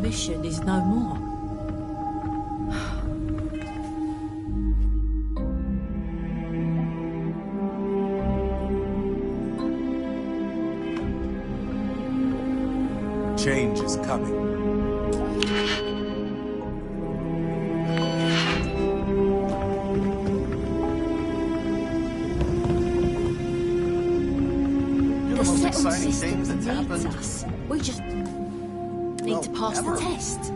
mission is no more. Change is coming. The settled system needs us. We just need to pass the test.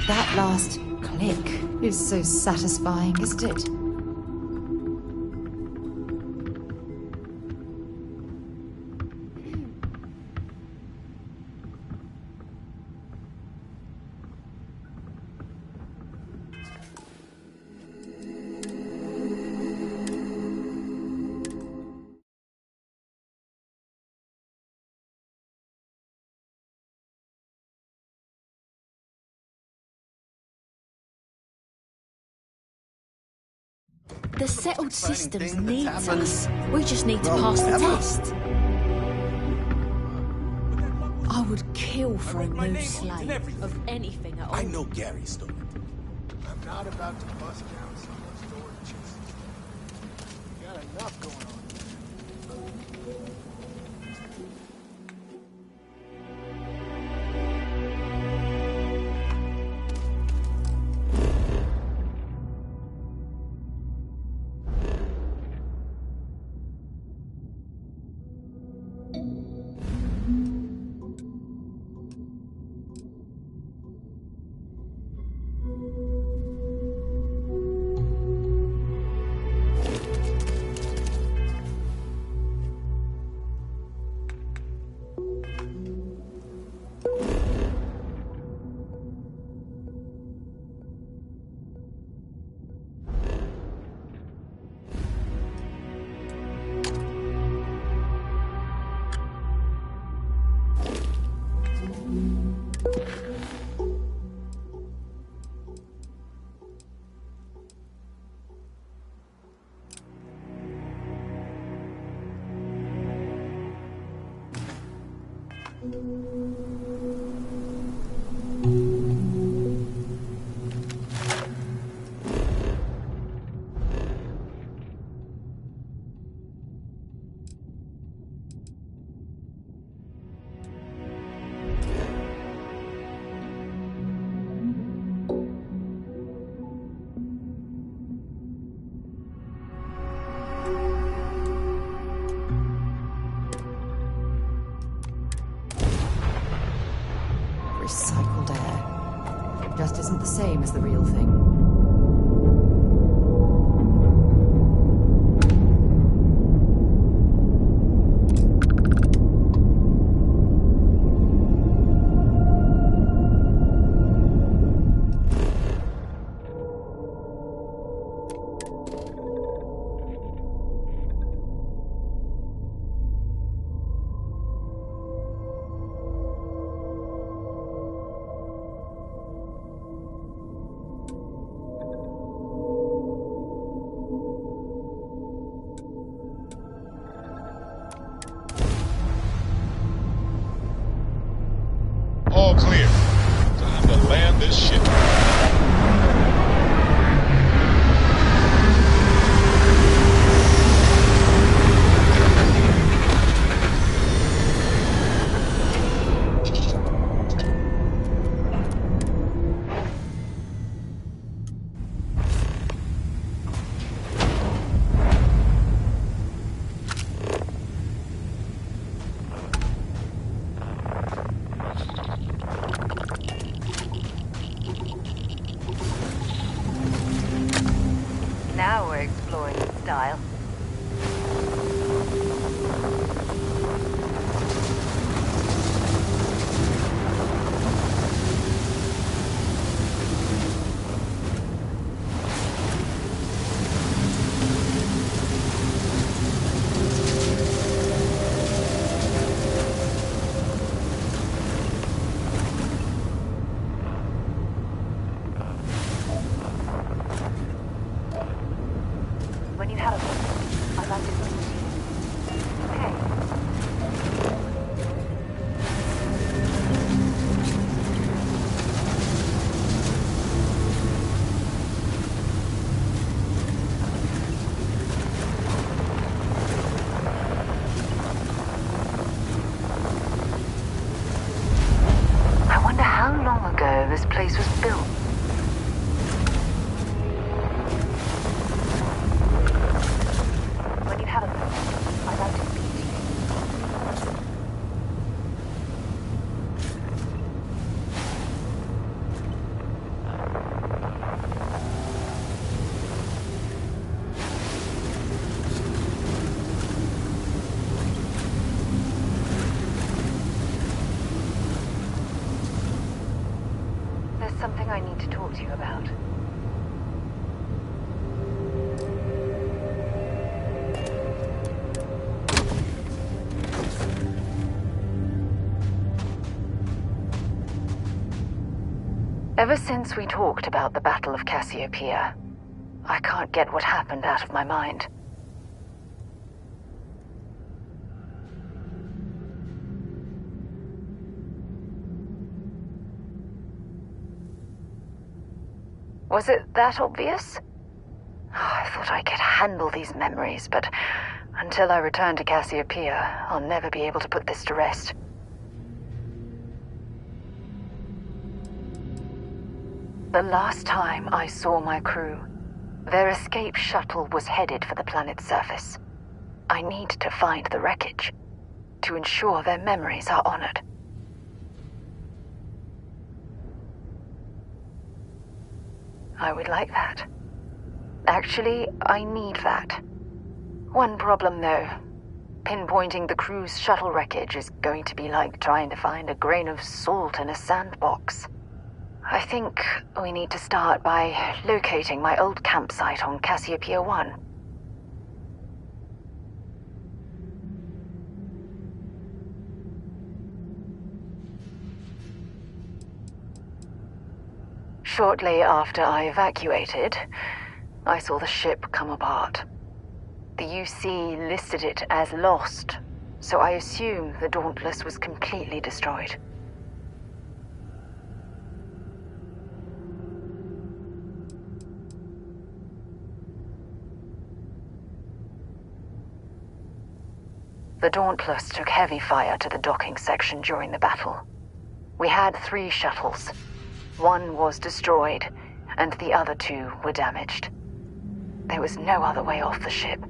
That last click is so satisfying, isn't it? The settled systems needs us. We just need to pass the test. I would kill for a new slave of anything at all. I know Gary stole it. I'm not about to bust down someone's door to chase it. You got enough going on. Recycled air. Just isn't the same as the real thing. All clear. Time to land this ship. Now we're exploring in style. When you have a look, I'd like to listen to you. Okay. I wonder how long ago this place was built. When you have a look, I'd like to speak to you. There's something I need to talk to you about. Ever since we talked about the Battle of Cassiopeia, I can't get what happened out of my mind. Was it that obvious? I thought I could handle these memories, but until I return to Cassiopeia, I'll never be able to put this to rest. The last time I saw my crew, their escape shuttle was headed for the planet's surface. I need to find the wreckage to ensure their memories are honored. I would like that. Actually, I need that. One problem, though. Pinpointing the crew's shuttle wreckage is going to be like trying to find a grain of salt in a sandbox. I think we need to start by locating my old campsite on Cassiopeia 1. Shortly after I evacuated, I saw the ship come apart. The UC listed it as lost, so I assume the Dauntless was completely destroyed. The Dauntless took heavy fire to the docking section during the battle. We had 3 shuttles. One was destroyed, and the other 2 were damaged. There was no other way off the ship.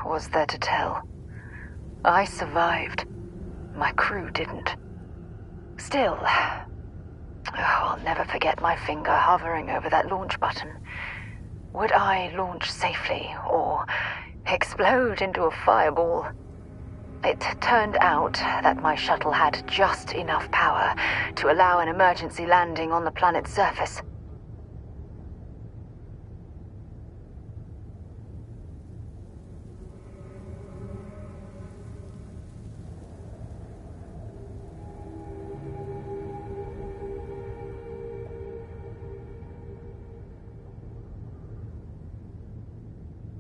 Was there to tell? I survived. My crew didn't. Still, I'll never forget my finger hovering over that launch button. Would I launch safely or explode into a fireball? It turned out that my shuttle had just enough power to allow an emergency landing on the planet's surface.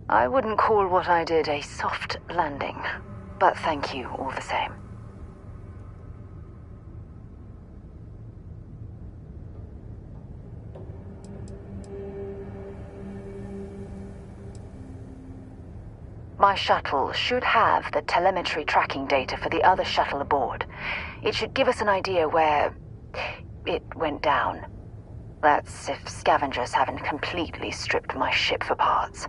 I wouldn't call what I did a soft landing, but thank you all the same. My shuttle should have the telemetry tracking data for the other shuttle aboard. It should give us an idea where it went down. That's if scavengers haven't completely stripped my ship for parts.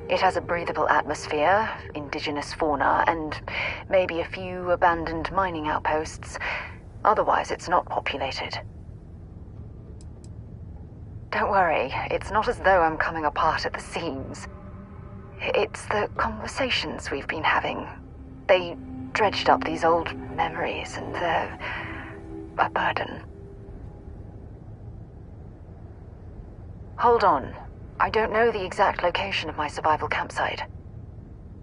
It has a breathable atmosphere, indigenous fauna, and maybe a few abandoned mining outposts. Otherwise, it's not populated. Don't worry, it's not as though I'm coming apart at the seams. It's the conversations we've been having. They dredged up these old memories, and they're a burden. Hold on. I don't know the exact location of my survival campsite.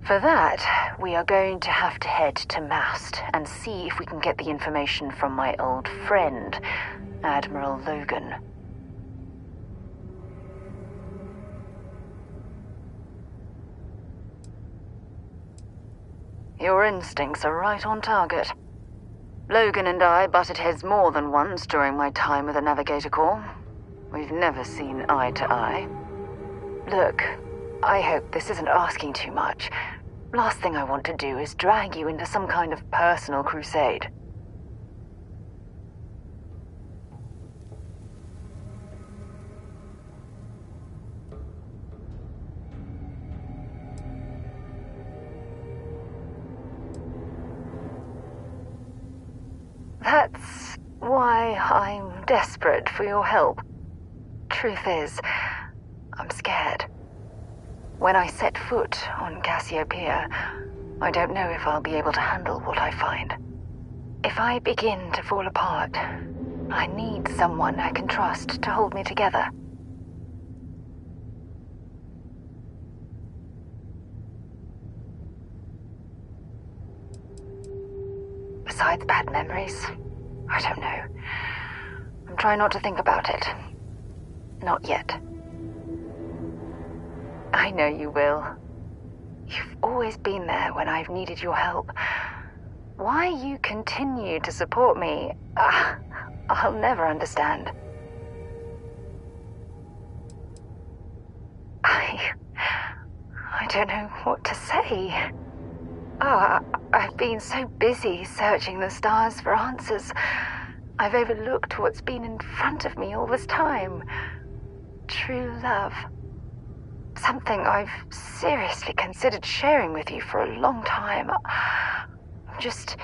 For that, we are going to have to head to Mast and see if we can get the information from my old friend, Admiral Logan. Your instincts are right on target. Logan and I butted heads more than once during my time with the Navigator Corps. We've never seen eye to eye. Look, I hope this isn't asking too much. Last thing I want to do is drag you into some kind of personal crusade. That's why I'm desperate for your help. Truth is, I'm scared. When I set foot on Cassiopeia, I don't know if I'll be able to handle what I find. If I begin to fall apart, I need someone I can trust to hold me together. Besides bad memories, I don't know. I'm trying not to think about it. Not yet. I know you will. You've always been there when I've needed your help. Why you continue to support me, I'll never understand. I don't know what to say. I've been so busy searching the stars for answers. I've overlooked what's been in front of me all this time. True love. Something I've seriously considered sharing with you for a long time. I'm just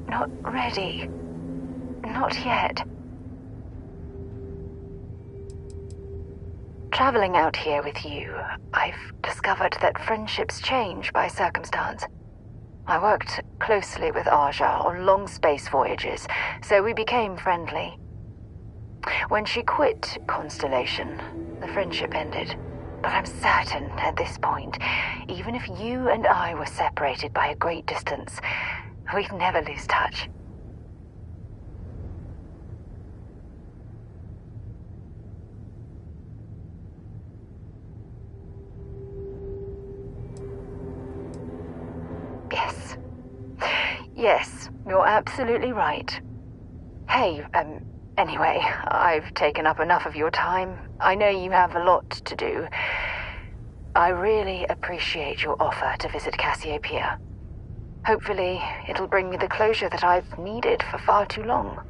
not ready. Not yet. Traveling out here with you, I've discovered that friendships change by circumstance. I worked closely with Aja on long space voyages, so we became friendly. When she quit Constellation, the friendship ended. But I'm certain at this point, even if you and I were separated by a great distance, we'd never lose touch. Yes. Yes, you're absolutely right. Hey, anyway, I've taken up enough of your time. I know you have a lot to do. I really appreciate your offer to visit Cassiopeia. Hopefully, it'll bring me the closure that I've needed for far too long.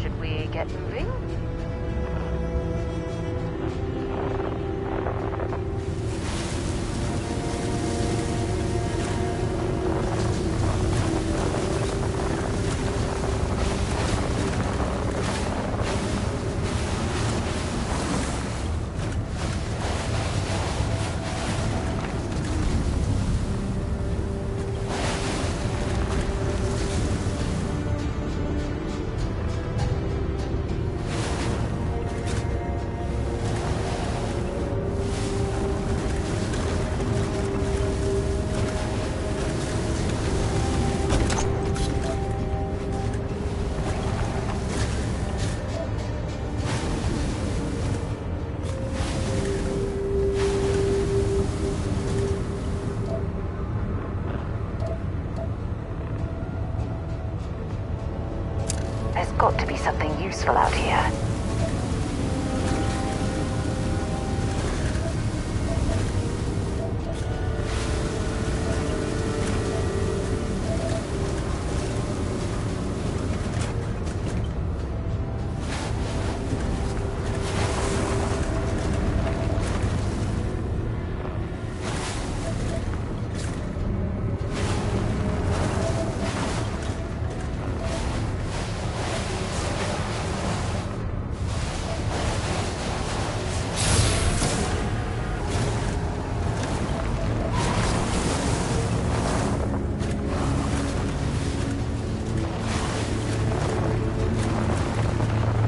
Should we get moving? There's got to be something useful out here.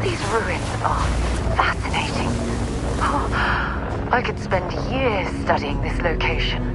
These ruins are fascinating. Oh, I could spend years studying this location.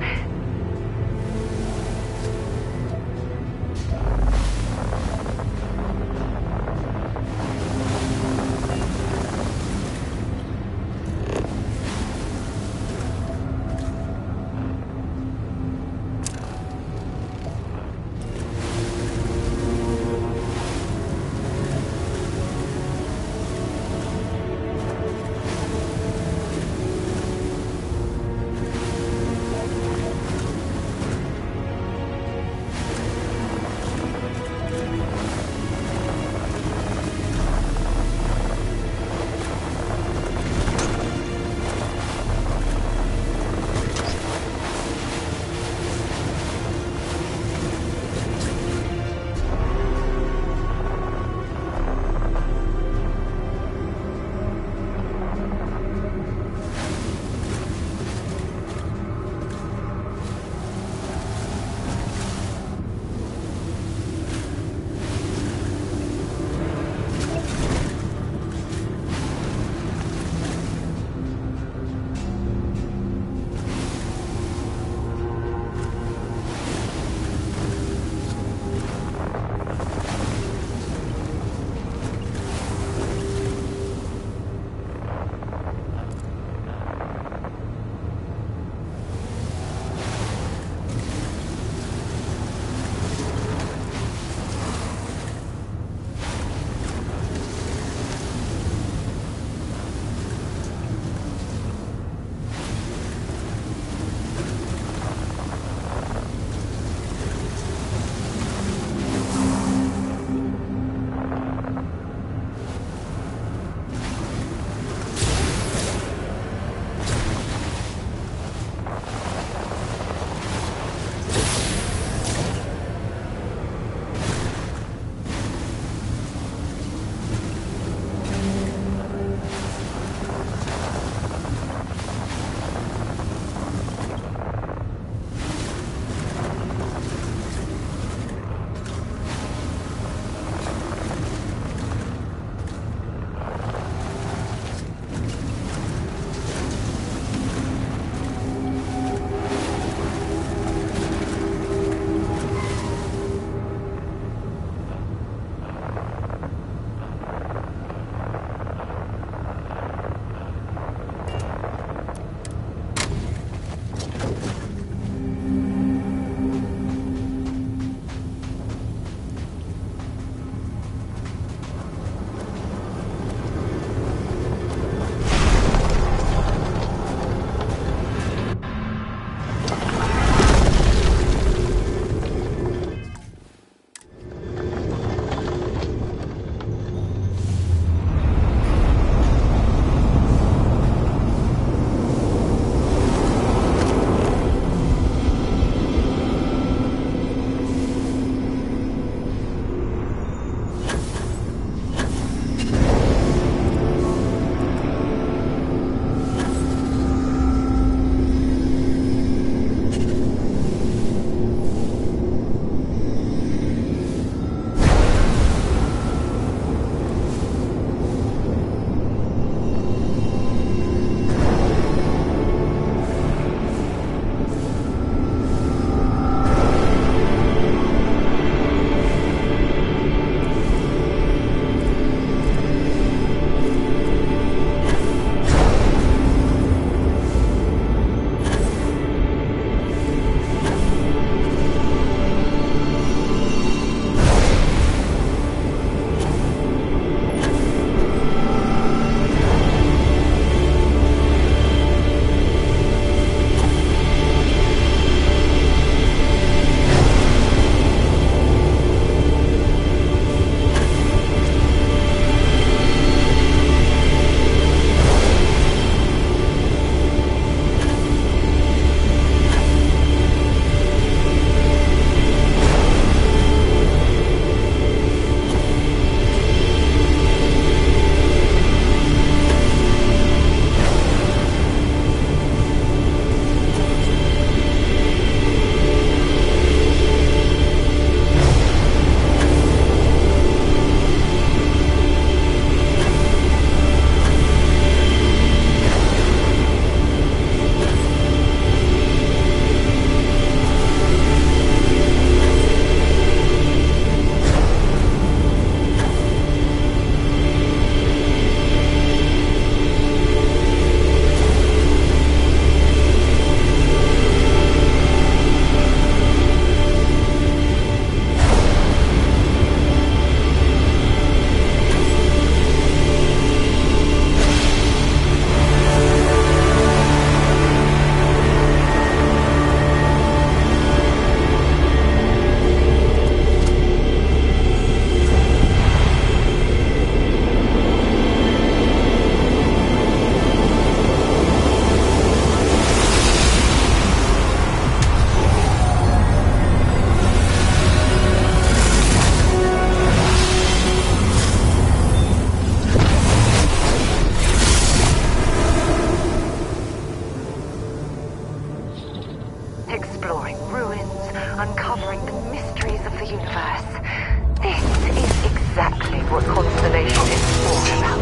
what Constellation is all about.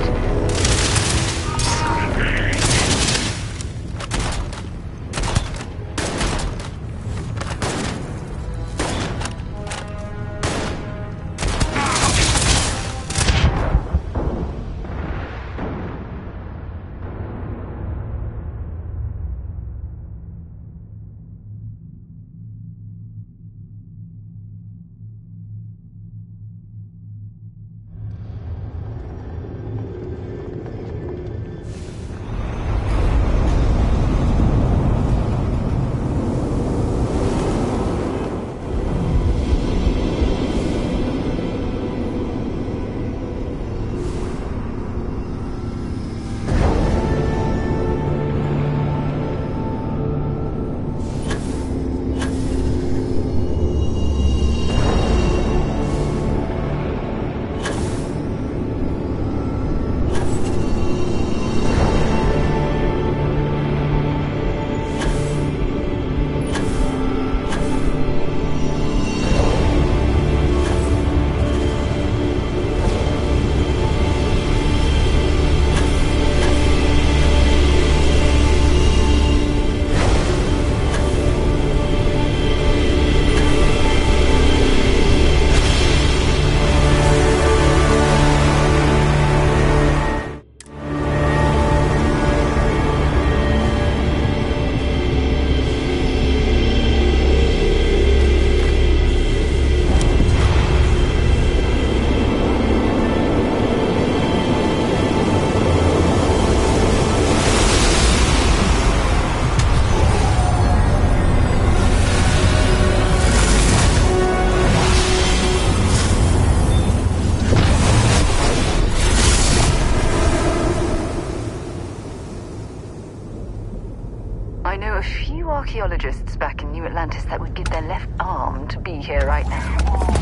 I know a few archaeologists back in New Atlantis that would give their left arm to be here right now.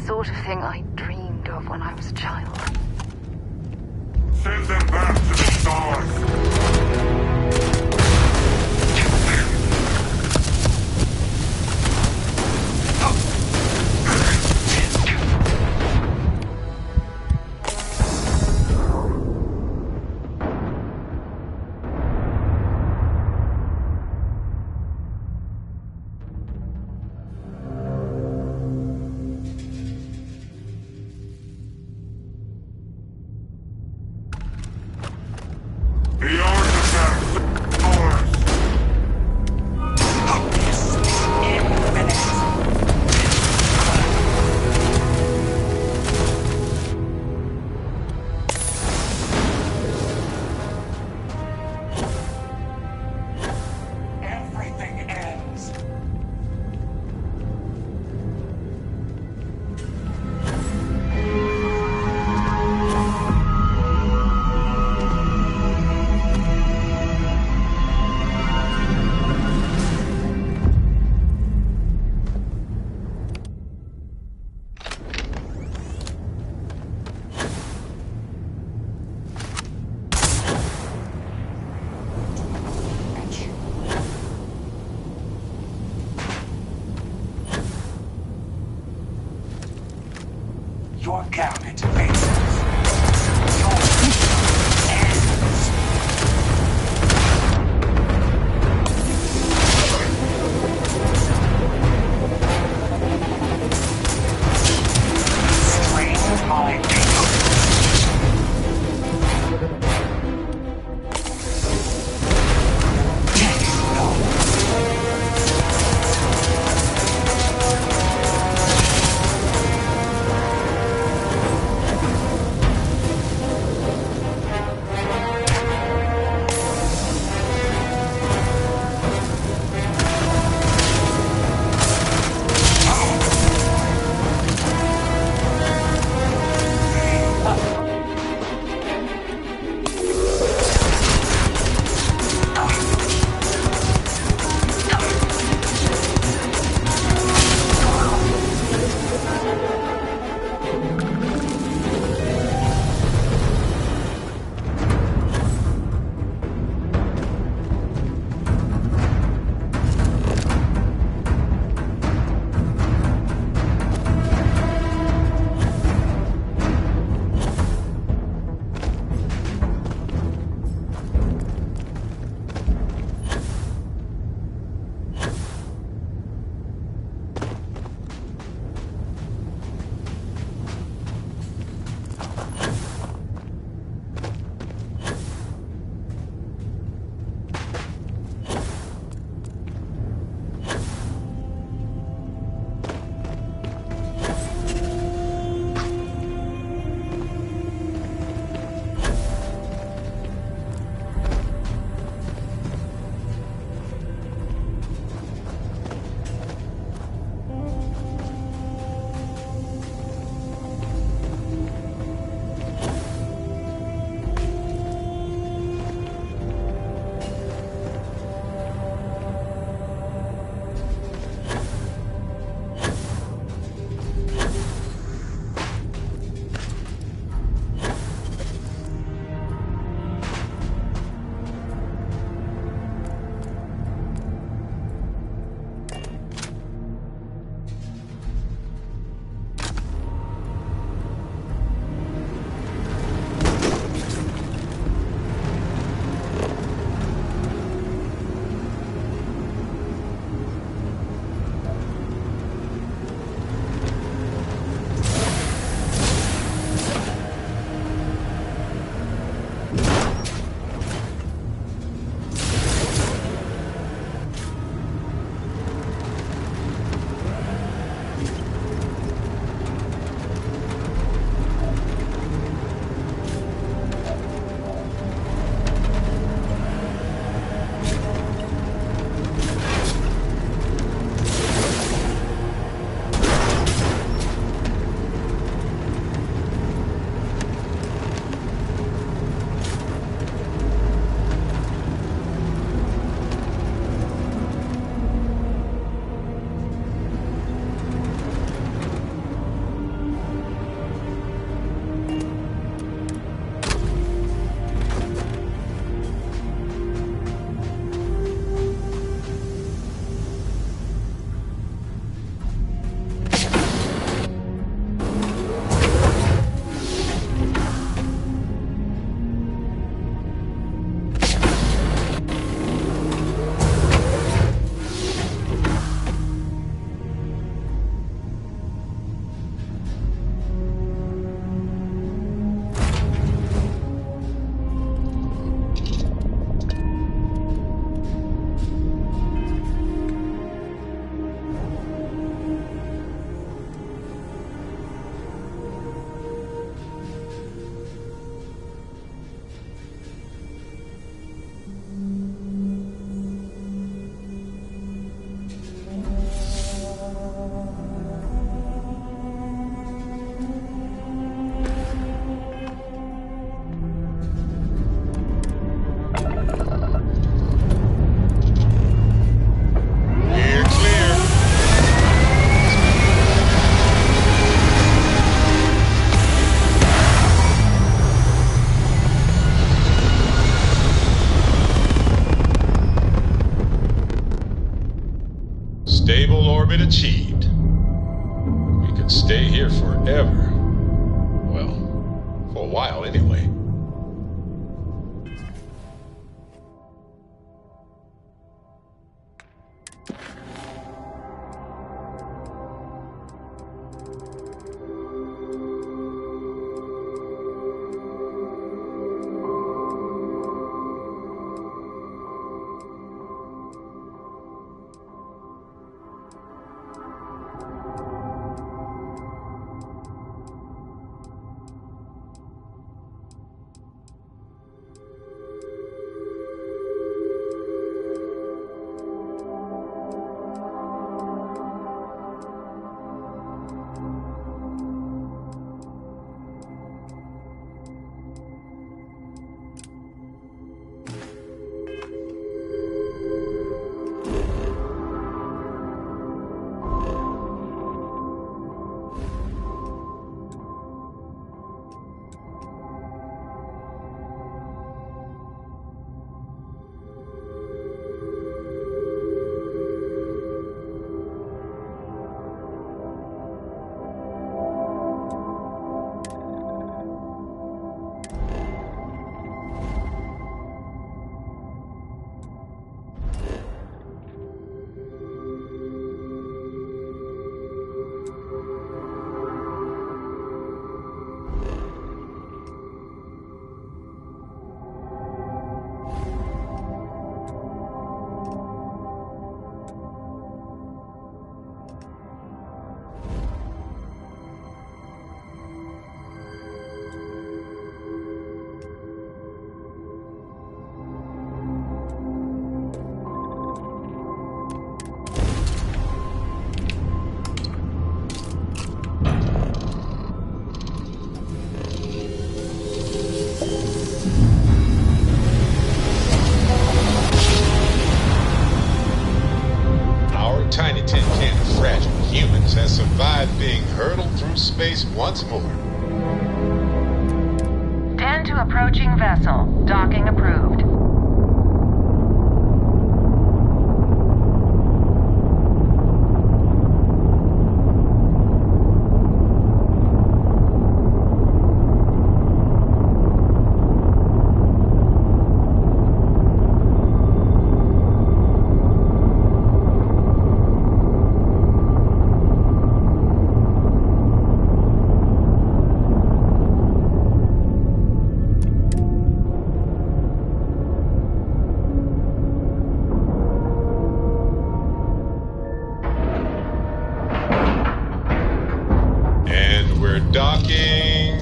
Sort of thing I dreamed of when I was a child. Send them back to the stars! your camp into pieces. Your mission ends. Strain my people. Stable orbit achieved. We could stay here forever. while anyway. Tiny tin can of fragile humans has survived being hurtled through space once more. 10 to approaching vessel. Docking approved. Docking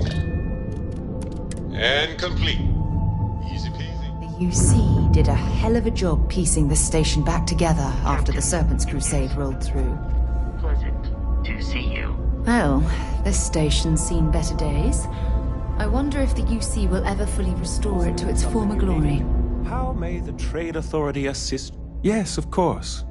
and complete. Easy peasy. The UC did a hell of a job piecing the station back together after the Serpent's Crusade rolled through. Pleasant to see you. Well, this station's seen better days. I wonder if the UC will ever fully restore it to its former glory. How may the Trade Authority assist? Yes, of course.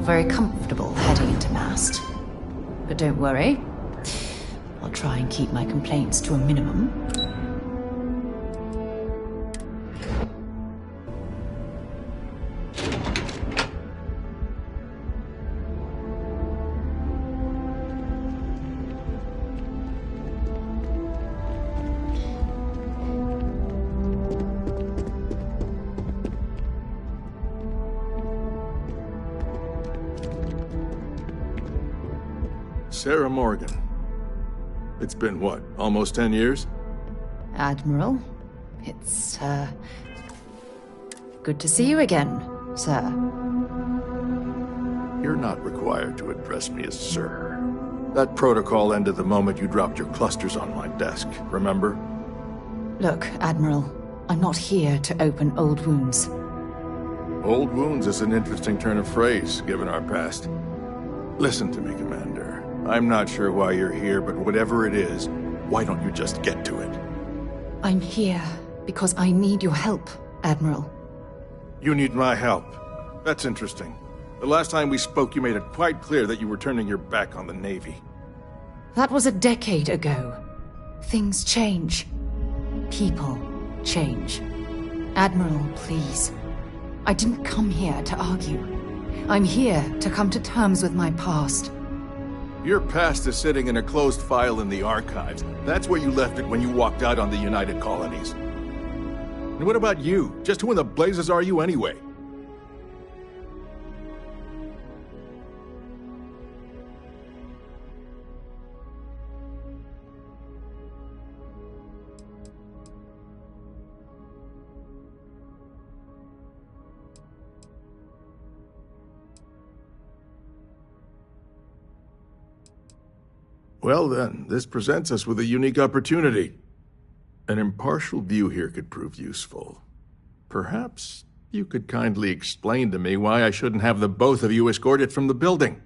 not very comfortable heading into mast. But don't worry. I'll try and keep my complaints to a minimum. Sarah Morgan. It's been what, almost 10 years? Admiral, it's, good to see you again, sir. You're not required to address me as sir. That protocol ended the moment you dropped your clusters on my desk, remember? Look, Admiral, I'm not here to open old wounds. Old wounds is an interesting turn of phrase, given our past. Listen to me, Commander. I'm not sure why you're here, but whatever it is, why don't you just get to it? I'm here because I need your help, Admiral. You need my help. That's interesting. The last time we spoke, you made it quite clear that you were turning your back on the Navy. That was a decade ago. Things change. People change. Admiral, please. I didn't come here to argue. I'm here to come to terms with my past. Your past is sitting in a closed file in the archives. That's where you left it when you walked out on the United Colonies. And what about you? Just who in the blazes are you anyway? Well then, this presents us with a unique opportunity. An impartial view here could prove useful. Perhaps you could kindly explain to me why I shouldn't have the both of you escorted from the building.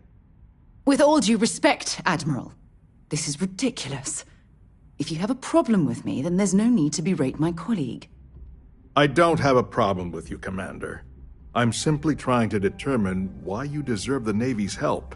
With all due respect, Admiral, this is ridiculous. If you have a problem with me, then there's no need to berate my colleague. I don't have a problem with you, Commander. I'm simply trying to determine why you deserve the Navy's help.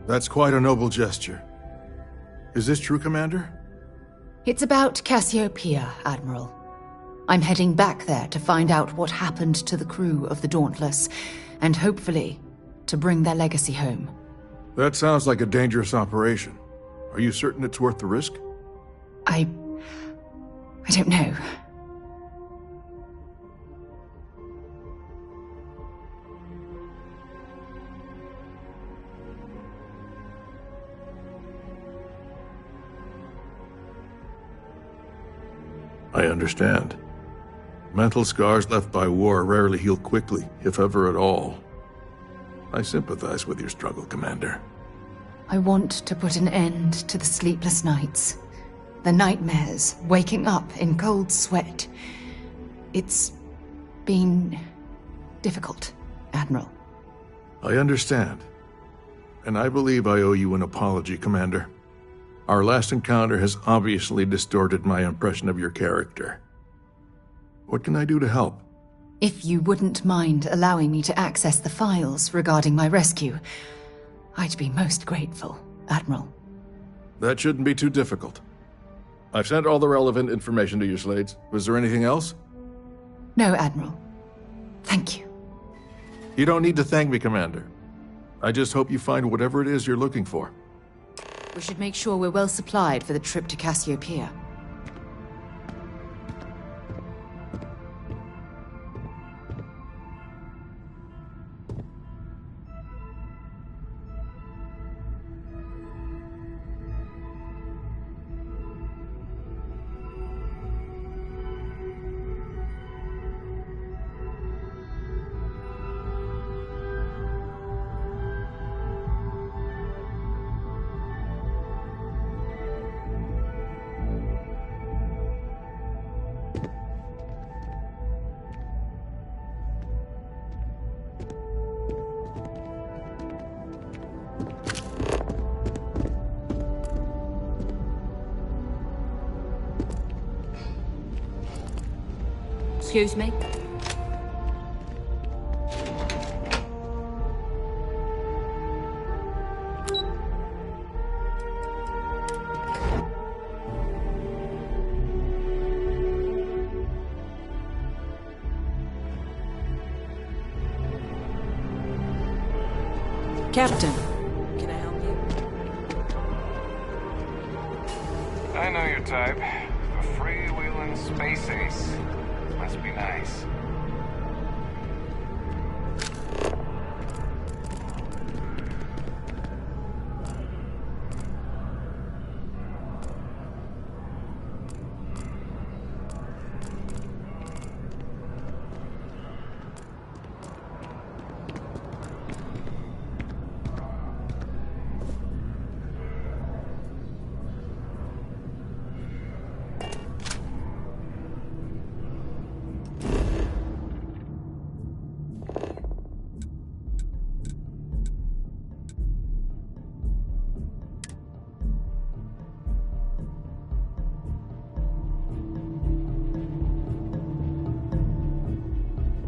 That's quite a noble gesture. Is this true, Commander? It's about Cassiopeia, Admiral. I'm heading back there to find out what happened to the crew of the Dauntless, and hopefully, to bring their legacy home. That sounds like a dangerous operation. Are you certain it's worth the risk? I don't know. I understand. Mental scars left by war rarely heal quickly, if ever at all. I sympathize with your struggle, Commander. I want to put an end to the sleepless nights, the nightmares, waking up in cold sweat. It's been difficult, Admiral. I understand. And I believe I owe you an apology, Commander. Our last encounter has obviously distorted my impression of your character. What can I do to help? If you wouldn't mind allowing me to access the files regarding my rescue, I'd be most grateful, Admiral. That shouldn't be too difficult. I've sent all the relevant information to your slates. Was there anything else? No, Admiral. Thank you. You don't need to thank me, Commander. I just hope you find whatever it is you're looking for. We should make sure we're well supplied for the trip to Cassiopeia. Excuse me? Captain, can I help you? I know your type. A freewheeling space ace. Must be nice.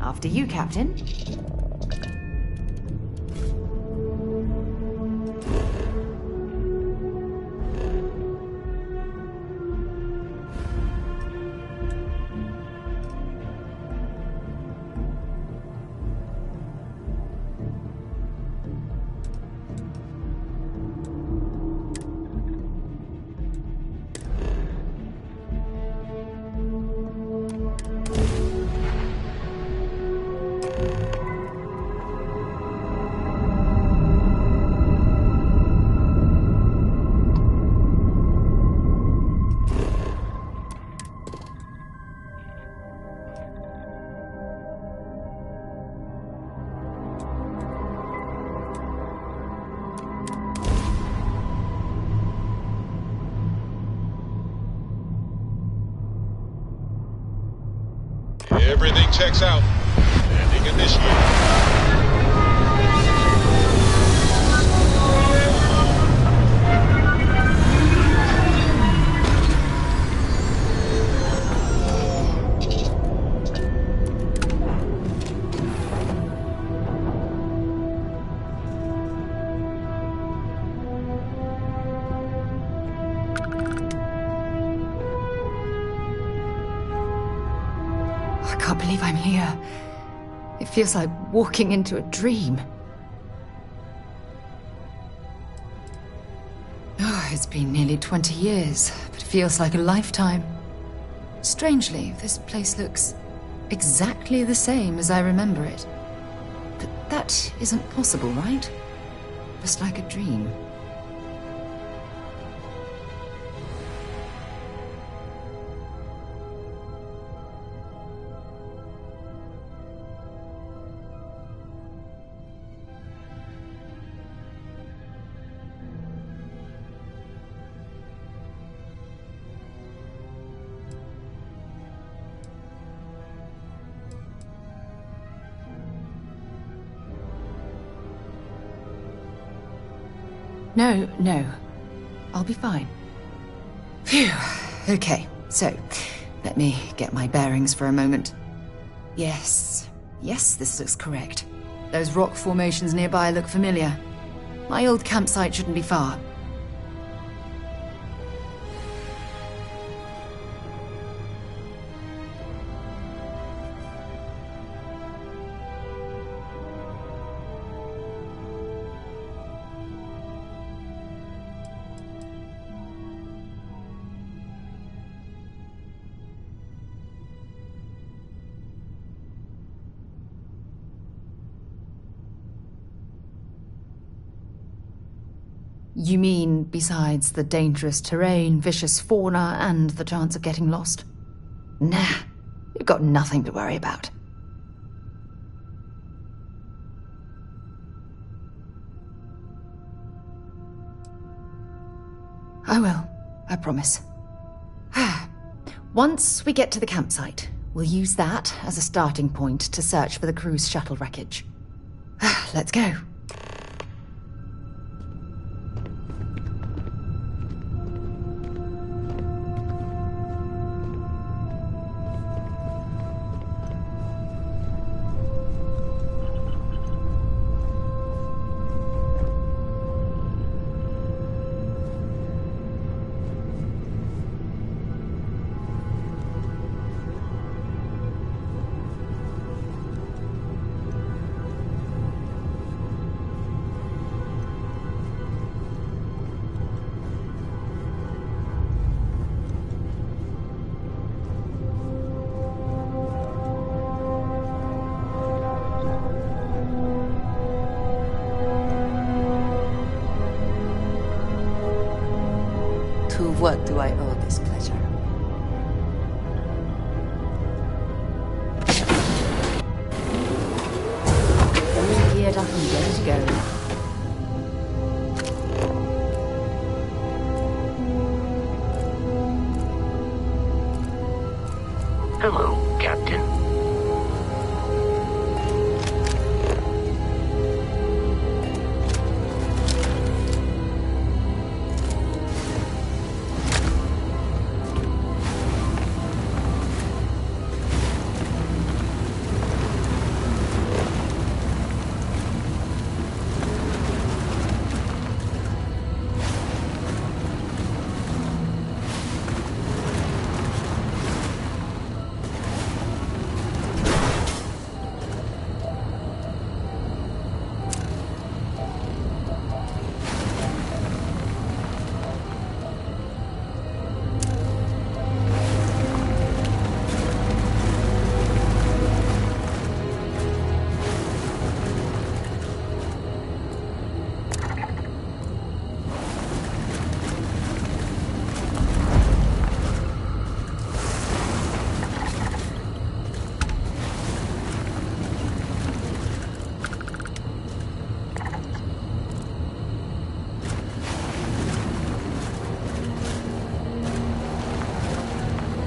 After you, Captain. Everything checks out. Landing initiated. I can't believe I'm here. It feels like walking into a dream. Oh, it's been nearly 20 years, but it feels like a lifetime. Strangely, this place looks exactly the same as I remember it. But that isn't possible, right? Just like a dream. No. I'll be fine. Phew. Okay, so let me get my bearings for a moment. Yes, this looks correct. Those rock formations nearby look familiar. My old campsite shouldn't be far. You mean besides the dangerous terrain, vicious fauna, and the chance of getting lost? Nah, you've got nothing to worry about. I will, I promise. Once we get to the campsite, we'll use that as a starting point to search for the cruise shuttle wreckage. Let's go. what do I owe this pleasure? All geared up and ready to go. Hello, Captain.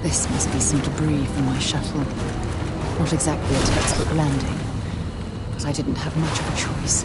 This must be some debris from my shuttle. Not exactly a textbook landing, but I didn't have much of a choice.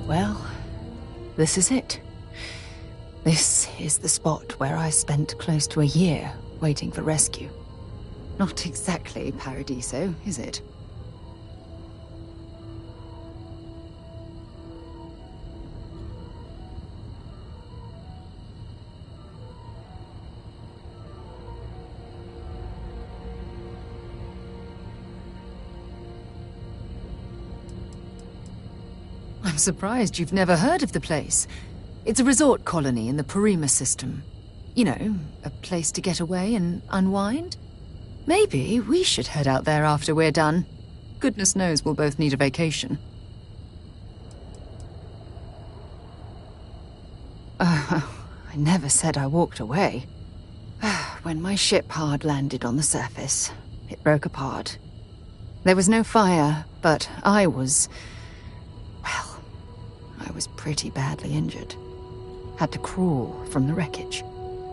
Well, this is it. This is the spot where I spent close to a year waiting for rescue. Not exactly Paradiso, is it? I'm surprised you've never heard of the place. It's a resort colony in the Parima system. You know, a place to get away and unwind. Maybe we should head out there after we're done. Goodness knows we'll both need a vacation. I never said I walked away. When my ship hard landed on the surface, it broke apart. There was no fire, but I was pretty badly injured. Had to crawl from the wreckage.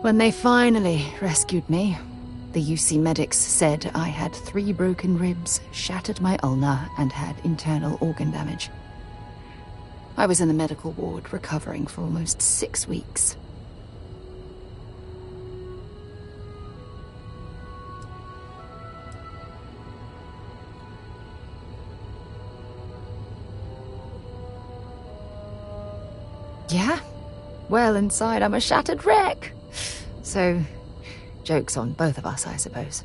When they finally rescued me, the UC medics said I had 3 broken ribs, shattered my ulna, and had internal organ damage. I was in the medical ward recovering for almost 6 weeks. Yeah? Well, inside I'm a shattered wreck. So, joke's on both of us, I suppose.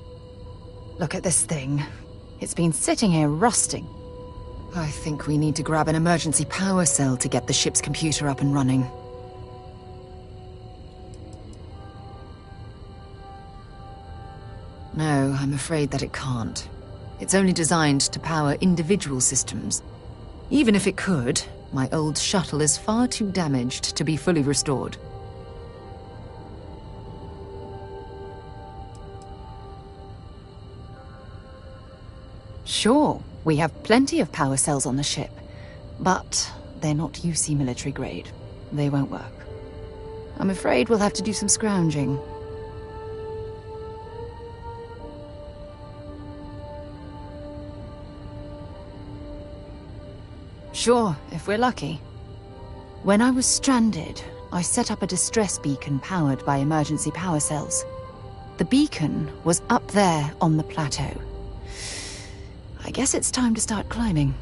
Look at this thing. It's been sitting here rusting. I think we need to grab an emergency power cell to get the ship's computer up and running. No, I'm afraid that it can't. It's only designed to power individual systems. Even if it could, my old shuttle is far too damaged to be fully restored. Sure, we have plenty of power cells on the ship, but they're not UC military grade. They won't work. I'm afraid we'll have to do some scrounging. Sure, if we're lucky. When I was stranded, I set up a distress beacon powered by emergency power cells. The beacon was up there on the plateau. I guess it's time to start climbing.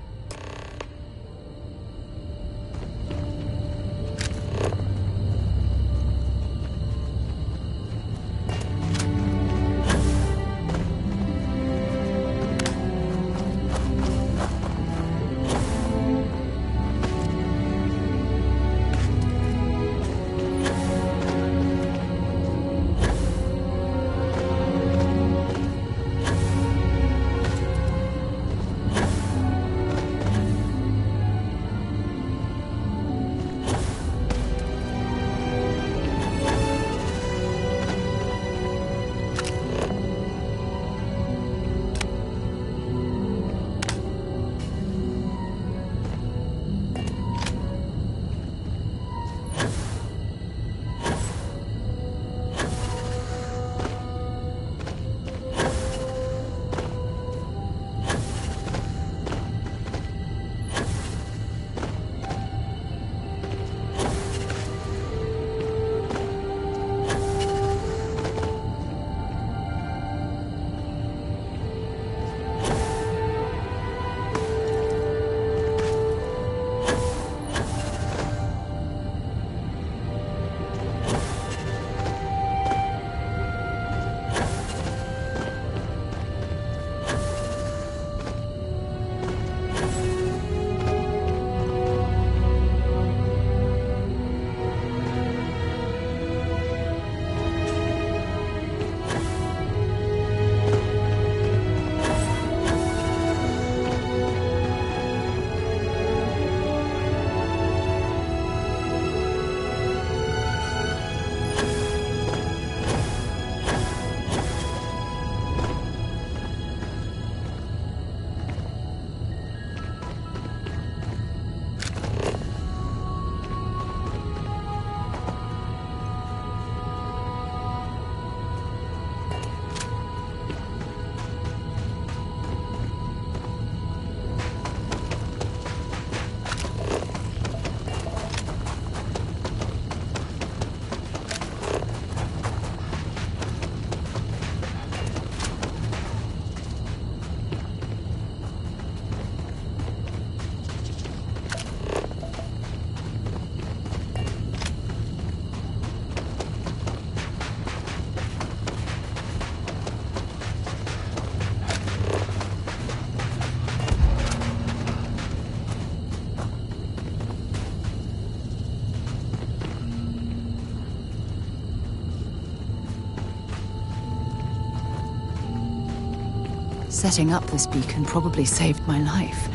Setting up this beacon probably saved my life.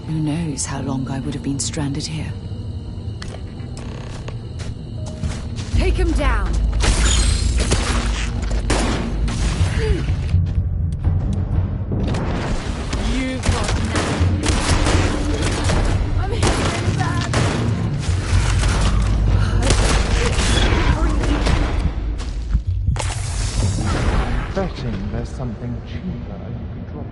Who knows how long I would have been stranded here. Take him down! You've got nothing. I'm hitting bad. Betting there's something cheaper you could drop us.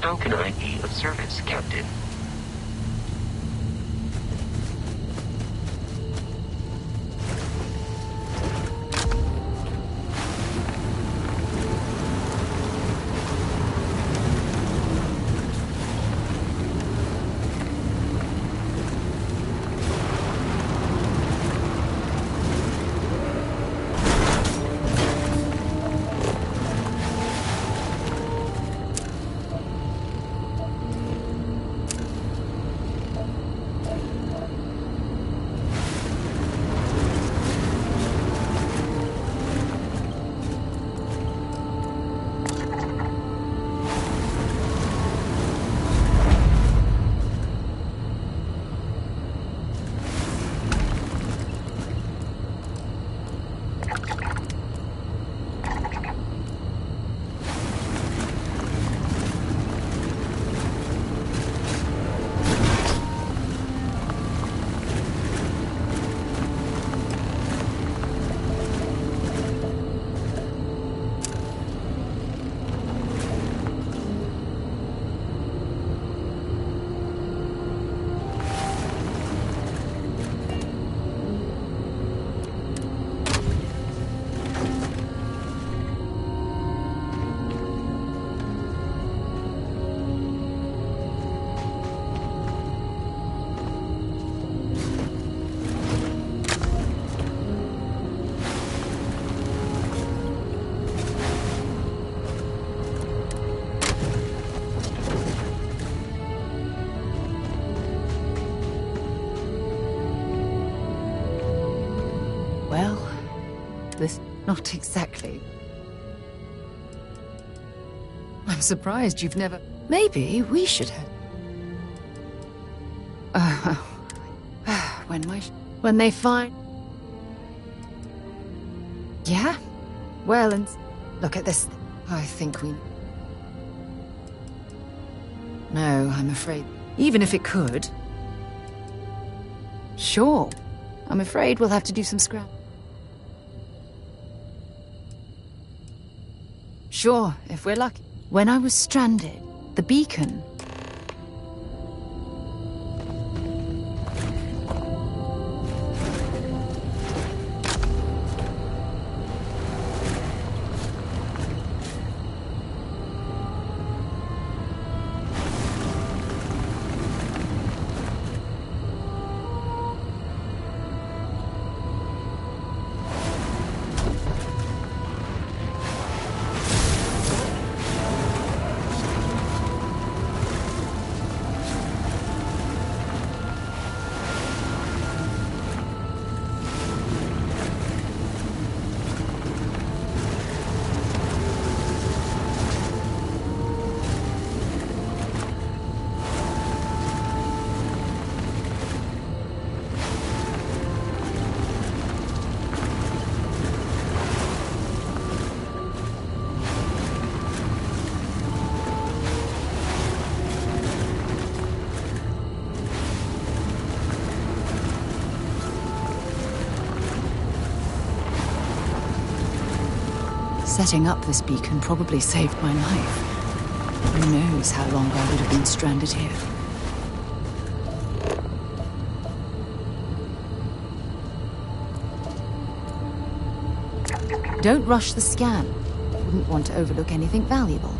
How can I be of service, Captain? This... Not exactly. I'm surprised you've never... Maybe we should have... When they find... Yeah? Well, and... Look at this. I think we... No, I'm afraid... Even if it could... Sure. I'm afraid we'll have to do some scrap. Sure, if we're lucky. When I was stranded, the beacon... Setting up this beacon probably saved my life. Who knows how long I would have been stranded here. Don't rush the scan. Wouldn't want to overlook anything valuable.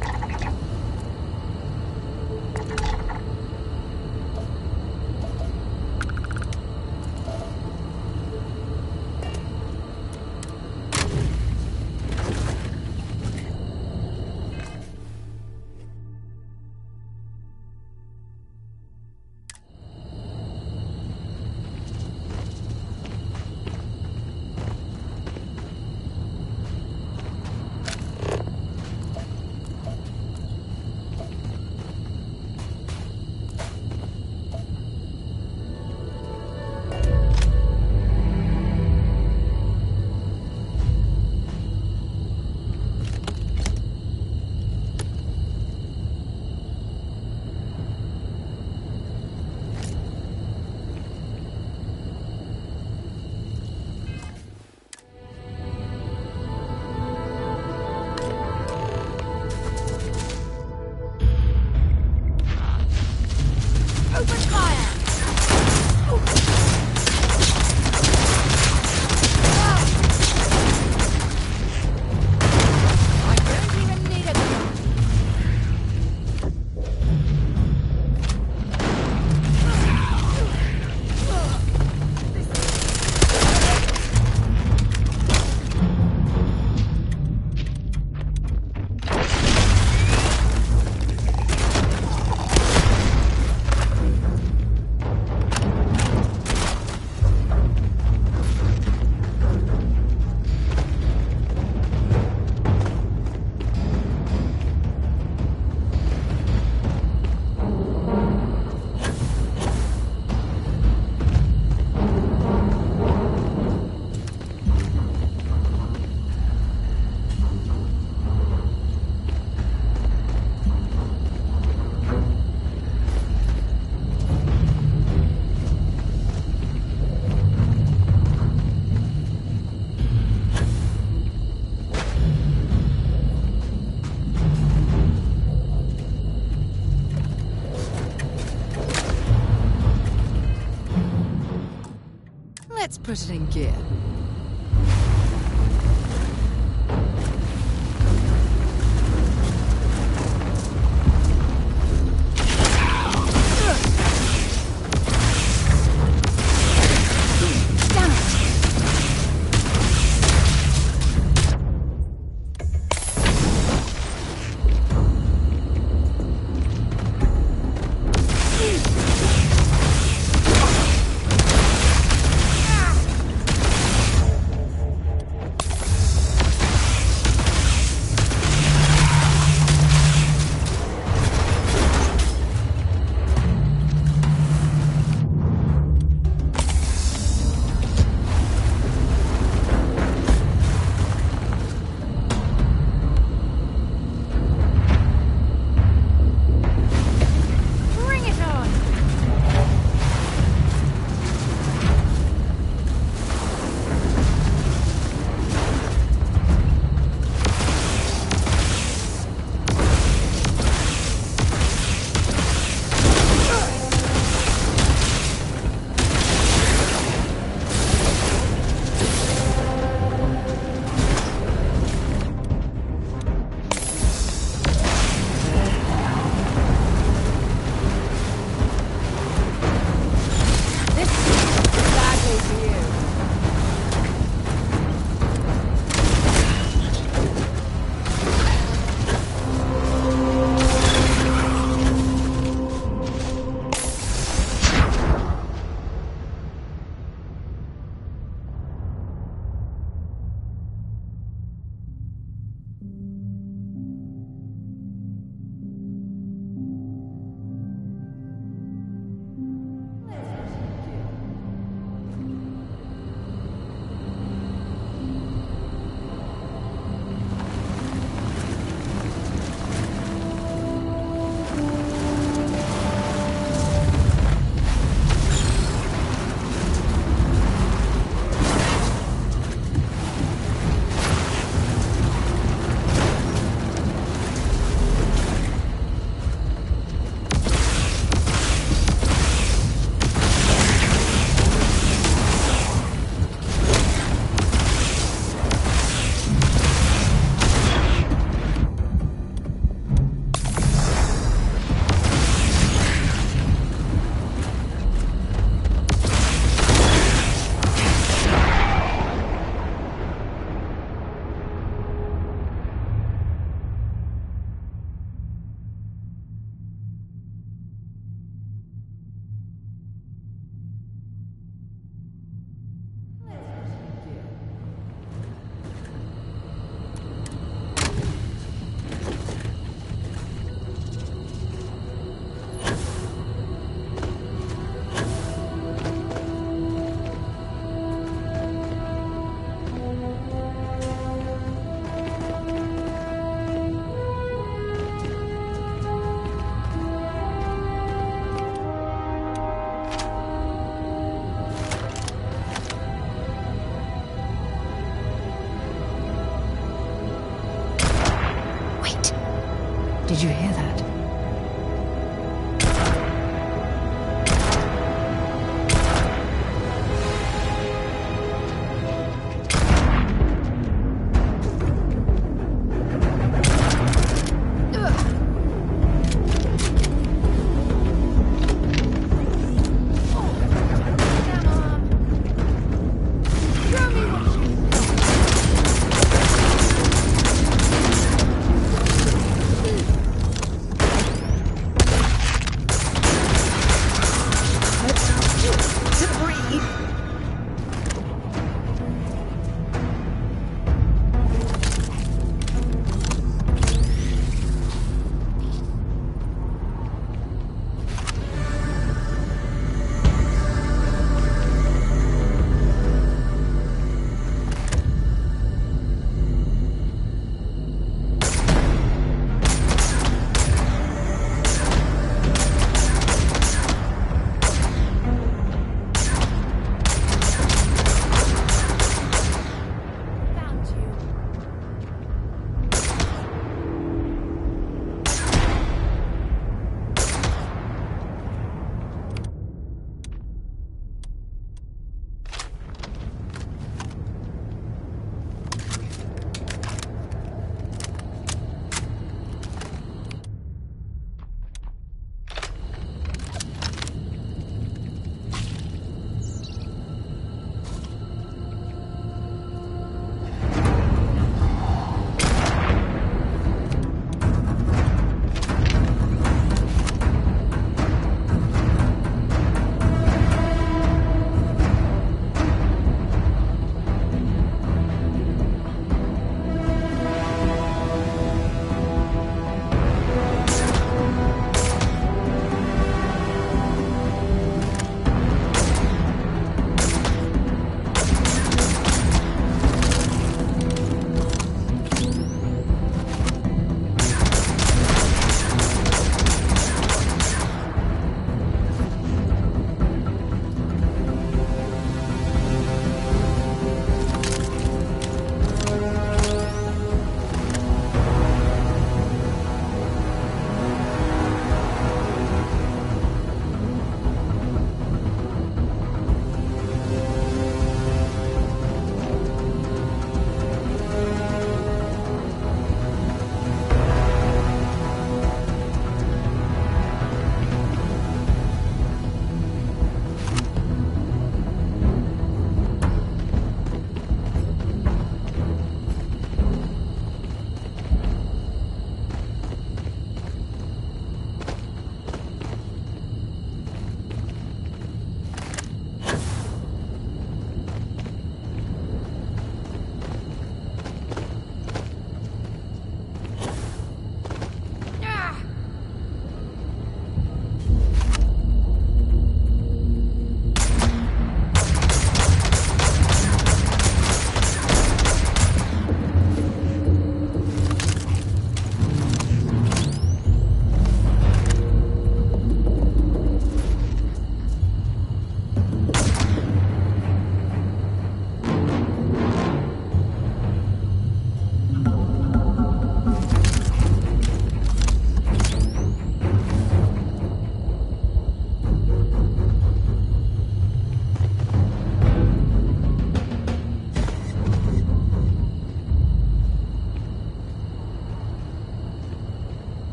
Let's put it in gear. Did you hear that?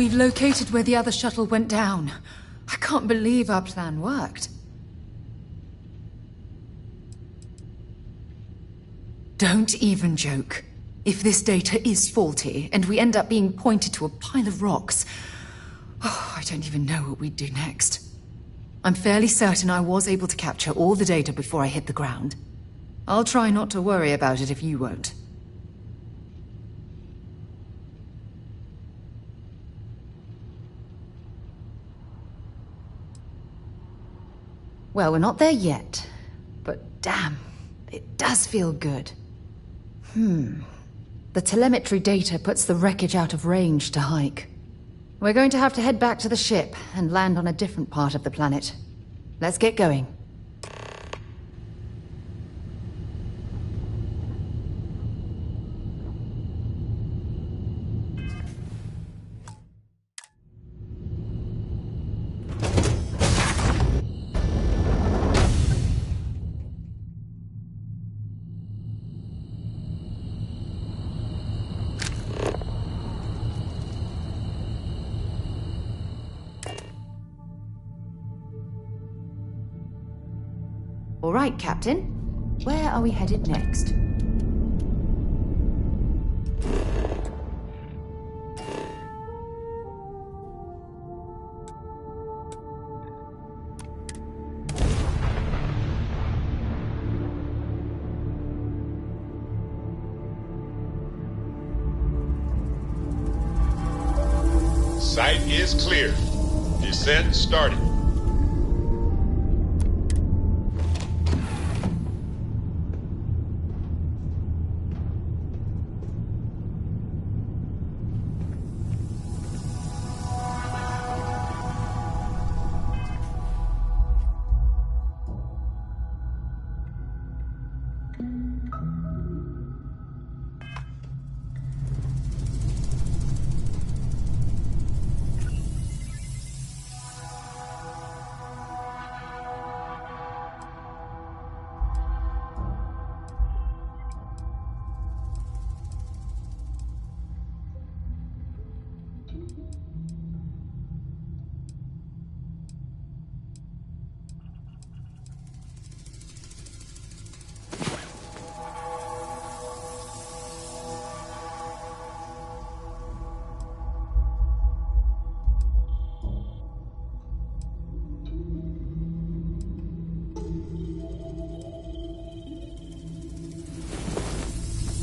We've located where the other shuttle went down. I can't believe our plan worked. Don't even joke. If this data is faulty, and we end up being pointed to a pile of rocks, I don't even know what we'd do next. I'm fairly certain I was able to capture all the data before I hit the ground. I'll try not to worry about it if you won't. Well, we're not there yet, but damn, it does feel good. The telemetry data puts the wreckage out of range to hike. We're going to have to head back to the ship and land on a different part of the planet. Let's get going. All right, Captain. Where are we headed next? Sight is clear. Descent started.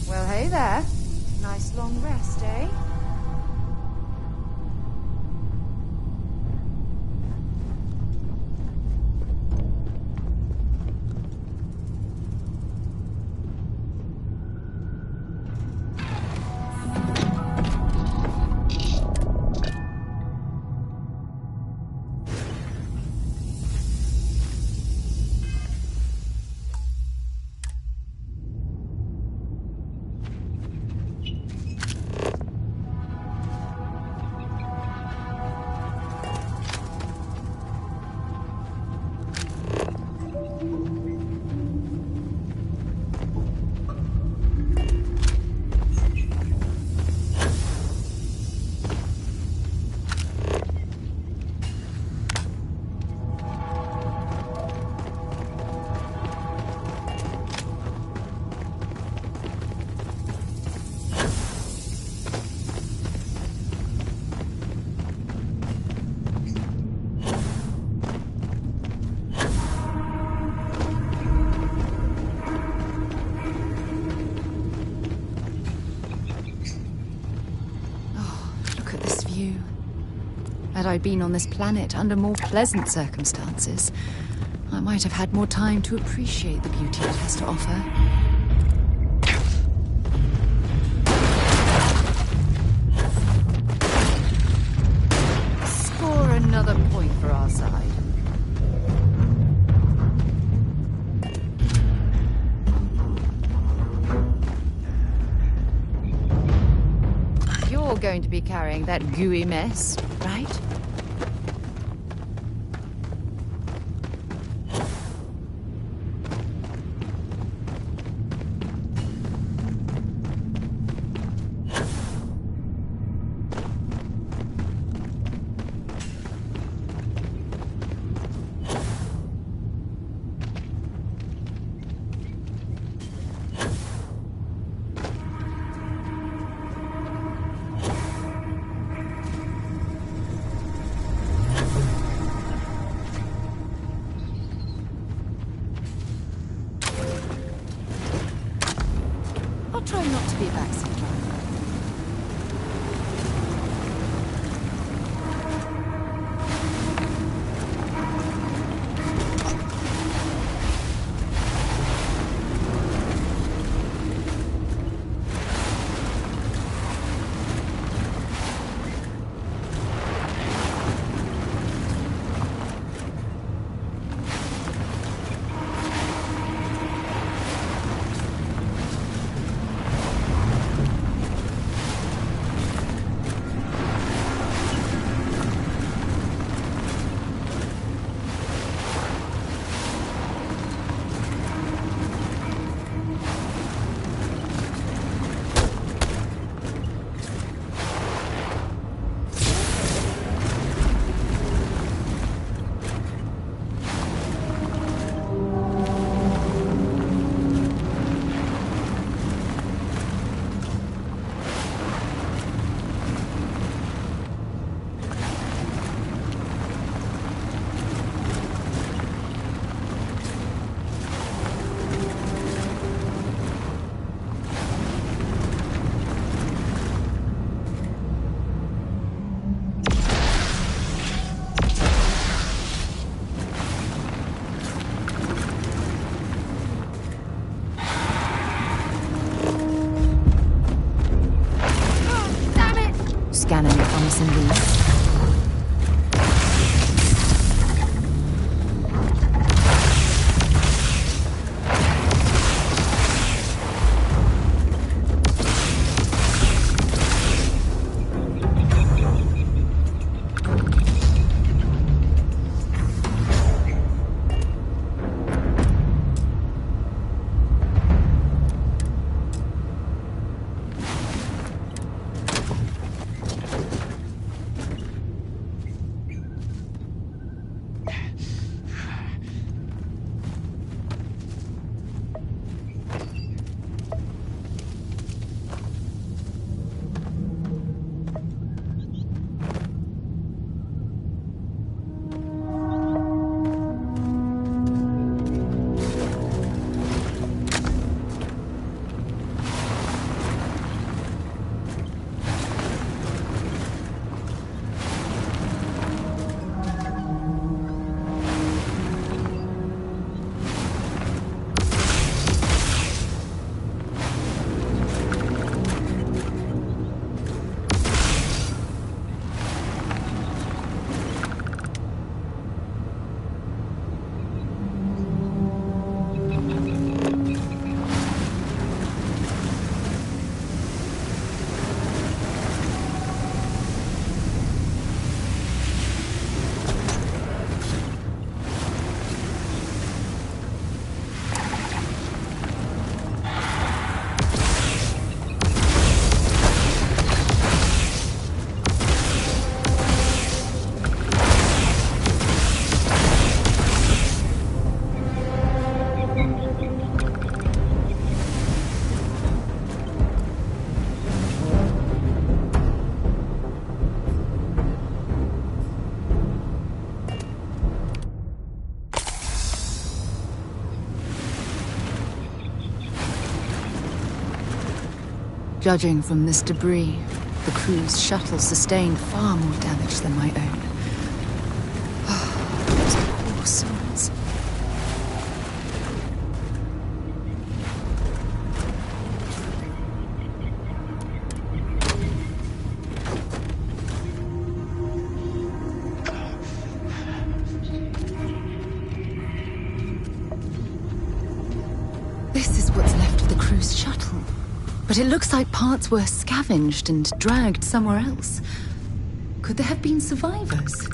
Well, hey there. Nice long rest, eh? Had I been on this planet under more pleasant circumstances, I might have had more time to appreciate the beauty it has to offer. Score another point for our side. You're going to be carrying that gooey mess, right? to be a backseat driver. Scanning it on some leads. Judging from this debris, the crew's shuttle sustained far more damage than my own. Those poor souls. This is what's left of the crew's shuttle. But it looks like parts were scavenged and dragged somewhere else. Could there have been survivors?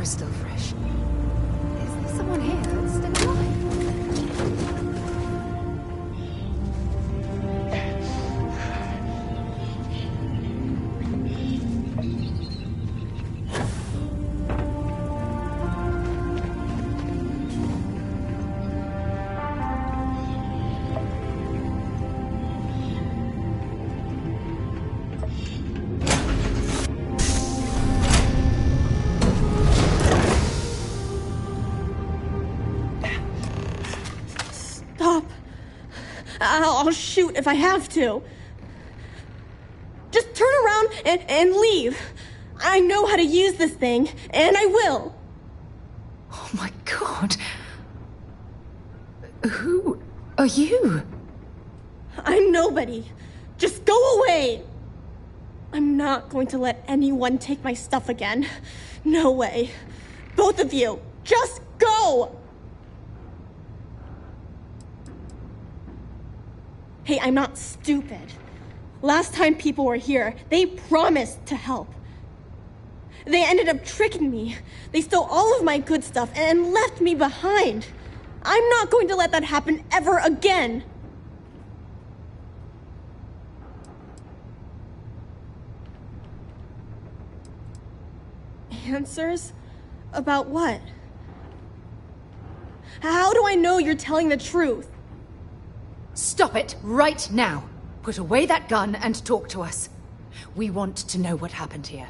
is still fresh. Is there someone here that's still alive? I'll shoot if I have to. Just turn around and leave. I know how to use this thing, and I will. Oh my god. Who are you? I'm nobody. Just go away. I'm not going to let anyone take my stuff again. No way. Both of you, just go! Hey, I'm not stupid. Last time people were here, they promised to help. They ended up tricking me. They stole all of my good stuff and left me behind. I'm not going to let that happen ever again. Answers? About what? How do I know you're telling the truth? Stop it right now. Put away that gun and talk to us. We want to know what happened here.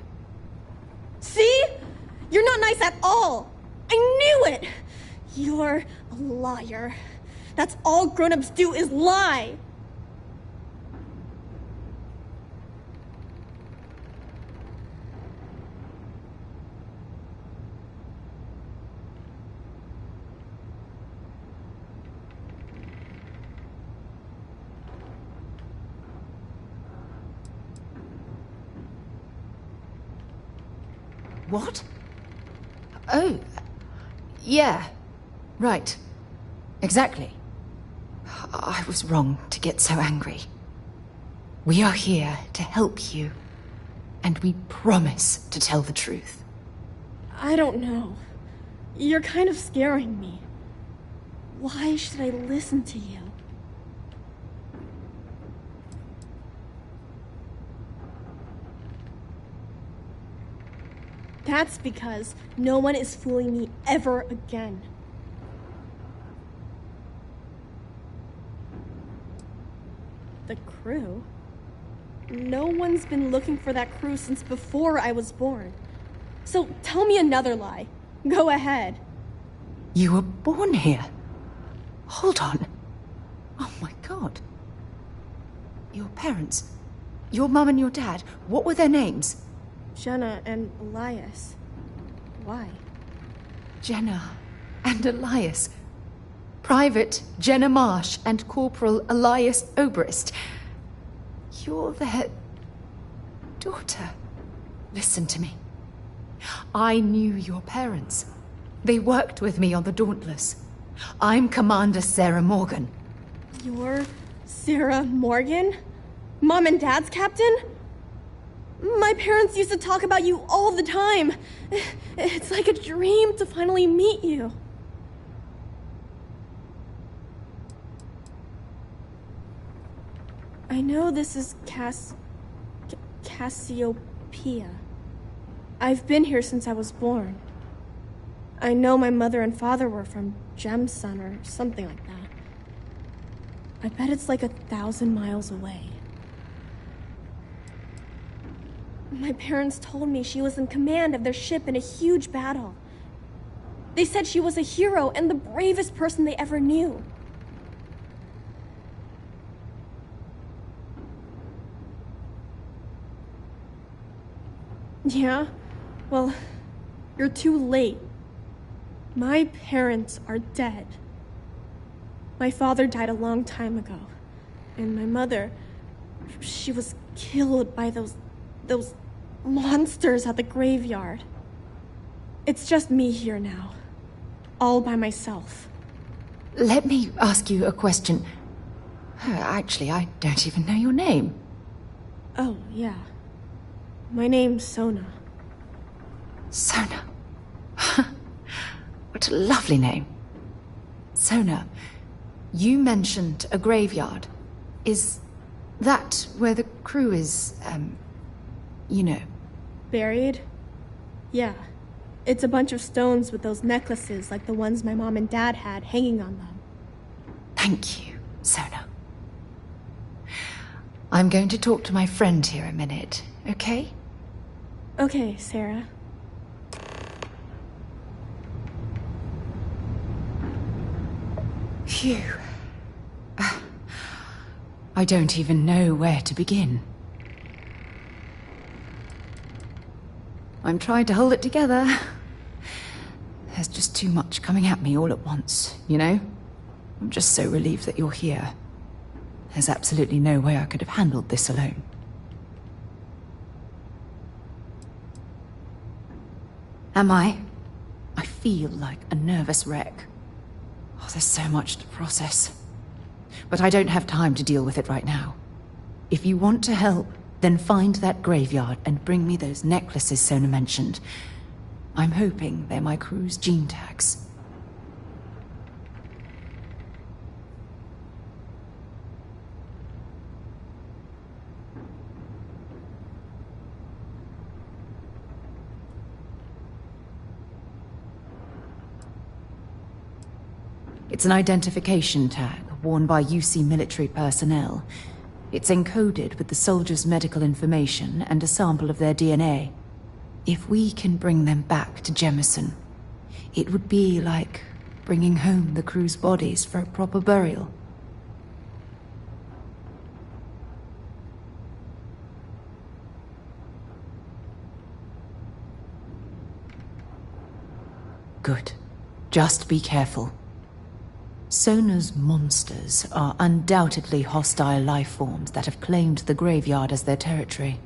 See? You're not nice at all. I knew it. You're a liar. That's all grown-ups do is lie. What? Oh, yeah, right. Exactly. I was wrong to get so angry. We are here to help you, and we promise to tell the truth. I don't know. You're kind of scaring me. Why should I listen to you? That's because no one is fooling me ever again. The crew? No one's been looking for that crew since before I was born. So tell me another lie. Go ahead. You were born here? Hold on. Oh my god. Your parents, your mum and your dad, what were their names? Jenna and Elias. Why? Jenna and Elias. Private Jenna Marsh and Corporal Elias Obrist. You're their daughter. Listen to me. I knew your parents. They worked with me on the Dauntless. I'm Commander Sarah Morgan. You're Sarah Morgan? Mom and Dad's captain? My parents used to talk about you all the time. It's like a dream to finally meet you. I know this is Cassiopeia. I've been here since I was born. I know my mother and father were from Gemsun or something like that. I bet it's like 1,000 miles away. My parents told me she was in command of their ship in a huge battle. They said she was a hero and the bravest person they ever knew. Yeah? Well, you're too late. My parents are dead. My father died a long time ago. And my mother, she was killed by those monsters at the graveyard. It's just me here now. All by myself. Let me ask you a question. Actually, I don't even know your name. Oh, yeah. My name's Sona. Sona. What a lovely name. Sona, you mentioned a graveyard. Is that where the crew is, you know? Buried? Yeah. It's a bunch of stones with those necklaces like the ones my mom and dad had hanging on them. Thank you, Sona. I'm going to talk to my friend here a minute, okay? Okay, Sarah. Phew. I don't even know where to begin. I'm trying to hold it together. There's just too much coming at me all at once, you know? I'm just so relieved that you're here. There's absolutely no way I could have handled this alone. Am I? I feel like a nervous wreck. Oh, there's so much to process. But I don't have time to deal with it right now. If you want to help, then find that graveyard and bring me those necklaces Sona mentioned. I'm hoping they're my crew's gene tags. It's an identification tag worn by UC military personnel. It's encoded with the soldiers' medical information and a sample of their DNA. If we can bring them back to Jemison, it would be like bringing home the crew's bodies for a proper burial. Good. Just be careful. Sona's monsters are undoubtedly hostile life forms that have claimed the graveyard as their territory.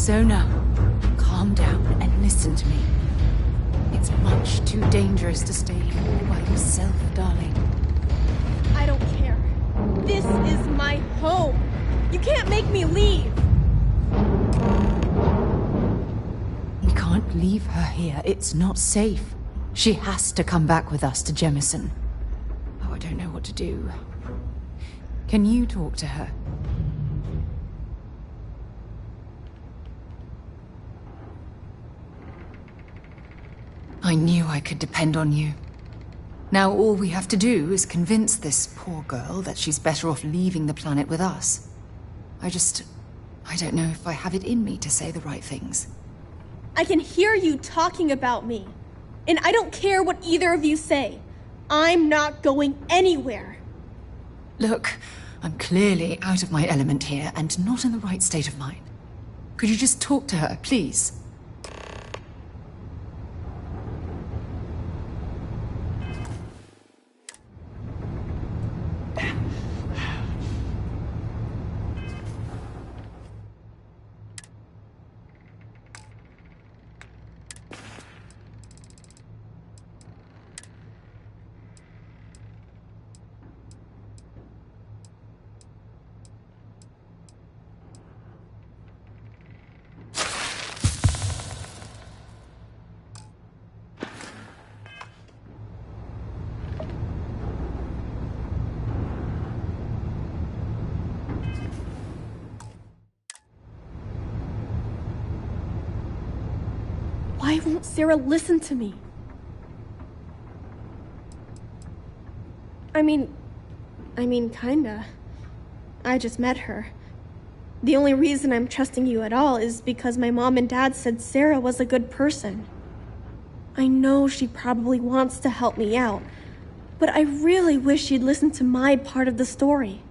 Sona, calm down and listen to me. It's much too dangerous to stay here by yourself, darling. I don't care. This is my home. You can't make me leave. We can't leave her here. It's not safe. She has to come back with us to Jemison. Oh, I don't know what to do. Can you talk to her? I knew I could depend on you. Now all we have to do is convince this poor girl that she's better off leaving the planet with us. I don't know if I have it in me to say the right things. I can hear you talking about me. And I don't care what either of you say. I'm not going anywhere. Look, I'm clearly out of my element here and not in the right state of mind. Could you just talk to her, please? Why won't Sarah listen to me? I mean, kinda. I just met her. The only reason I'm trusting you at all is because my mom and dad said Sarah was a good person. I know she probably wants to help me out, but I really wish she'd listen to my part of the story.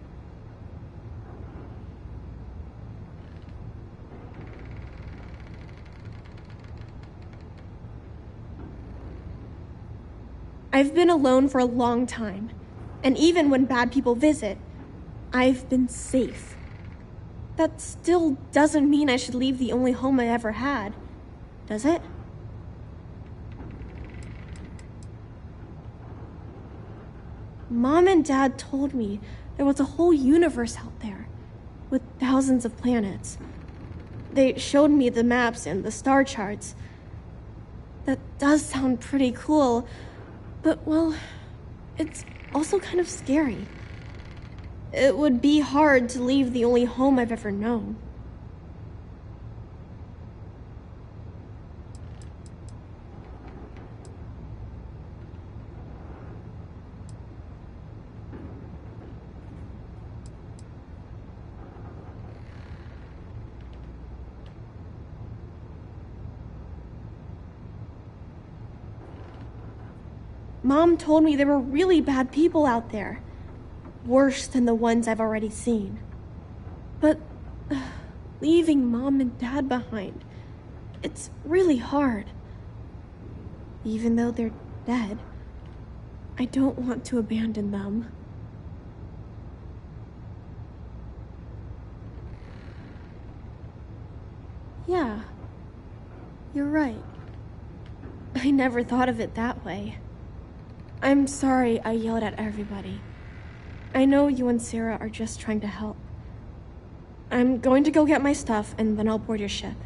I've been alone for a long time, and even when bad people visit, I've been safe. That still doesn't mean I should leave the only home I ever had, does it? Mom and Dad told me there was a whole universe out there, with thousands of planets. They showed me the maps and the star charts. That does sound pretty cool, but, well, it's also kind of scary. It would be hard to leave the only home I've ever known. Mom told me there were really bad people out there. Worse than the ones I've already seen. But leaving Mom and Dad behind, it's really hard. Even though they're dead, I don't want to abandon them. Yeah, you're right. I never thought of it that way. I'm sorry I yelled at everybody. I know you and Sarah are just trying to help. I'm going to go get my stuff and then I'll board your ship.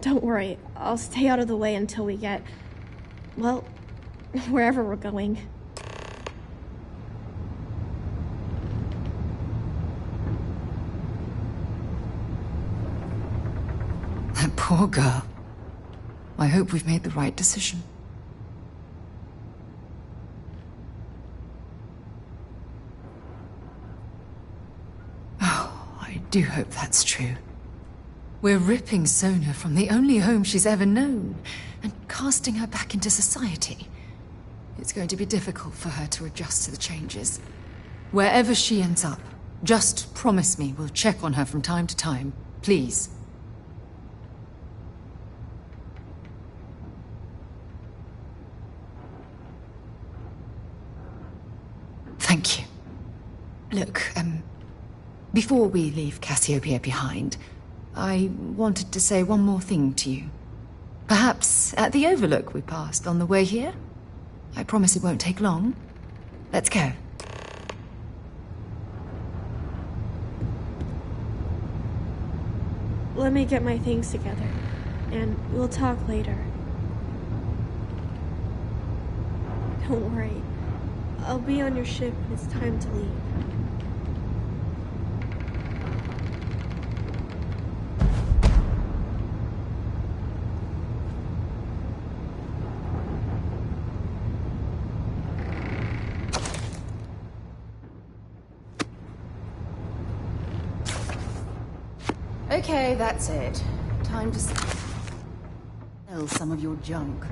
Don't worry, I'll stay out of the way until we get, well, wherever we're going. That poor girl. I hope we've made the right decision. I do hope that's true. We're ripping Sona from the only home she's ever known and casting her back into society. It's going to be difficult for her to adjust to the changes. Wherever she ends up, just promise me we'll check on her from time to time, please. Thank you. Look, before we leave Cassiopeia behind, I wanted to say one more thing to you. Perhaps at the overlook we passed on the way here? I promise it won't take long. Let's go. Let me get my things together, and we'll talk later. Don't worry. I'll be on your ship when it's time to leave. Okay, that's it. Time to sell some of your junk.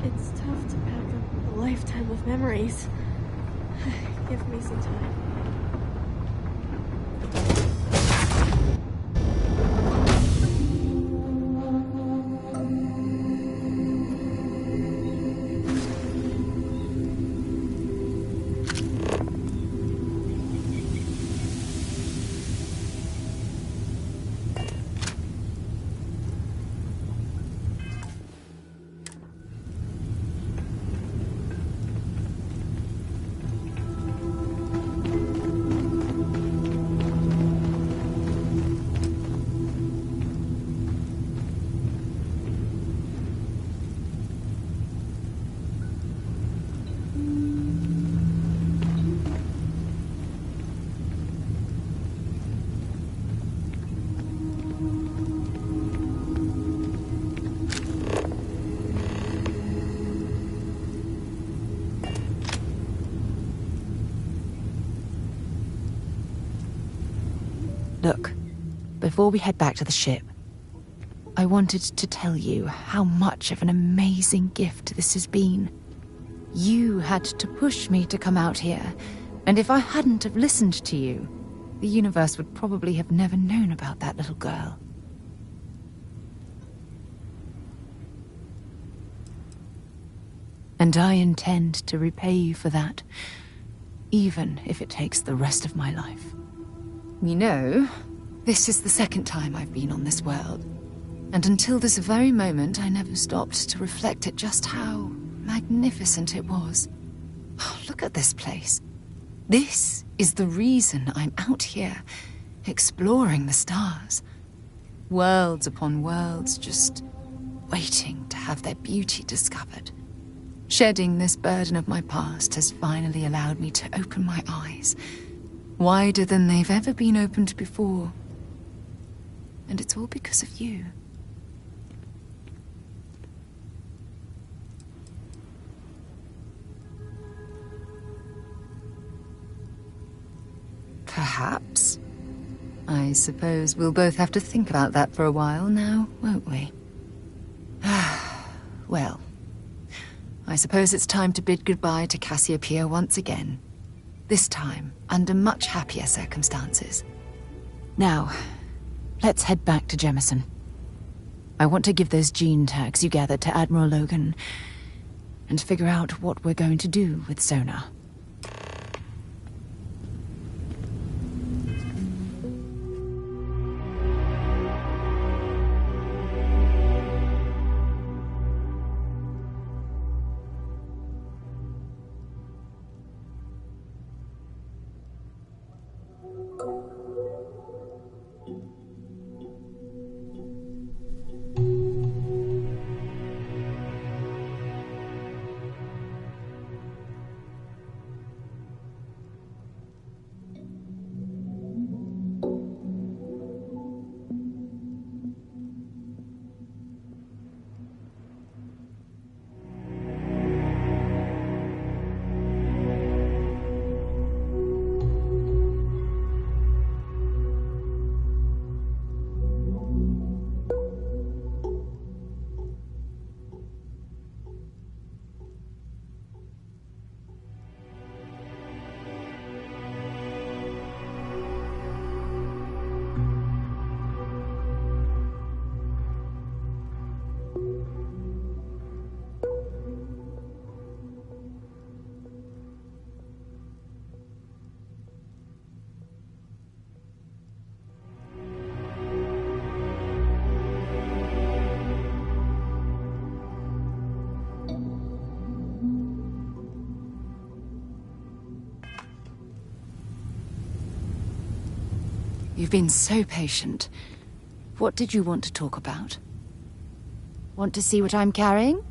It's tough to pack up a lifetime of memories. Give me some time. Look, before we head back to the ship, I wanted to tell you how much of an amazing gift this has been. You had to push me to come out here, and if I hadn't have listened to you, the universe would probably have never known about that little girl. And I intend to repay you for that, even if it takes the rest of my life. You know, this is the second time I've been on this world, and until this very moment I never stopped to reflect at just how magnificent it was. Oh, look at this place. This is the reason I'm out here, exploring the stars. Worlds upon worlds, just waiting to have their beauty discovered. Shedding this burden of my past has finally allowed me to open my eyes, wider than they've ever been opened before. And it's all because of you. Perhaps. I suppose we'll both have to think about that for a while now, won't we? Well, I suppose it's time to bid goodbye to Cassiopeia once again. This time, under much happier circumstances. Now, let's head back to Jemison. I want to give those gene tags you gathered to Admiral Logan, and figure out what we're going to do with Sona. You've been so patient. What did you want to talk about? Want to see what I'm carrying?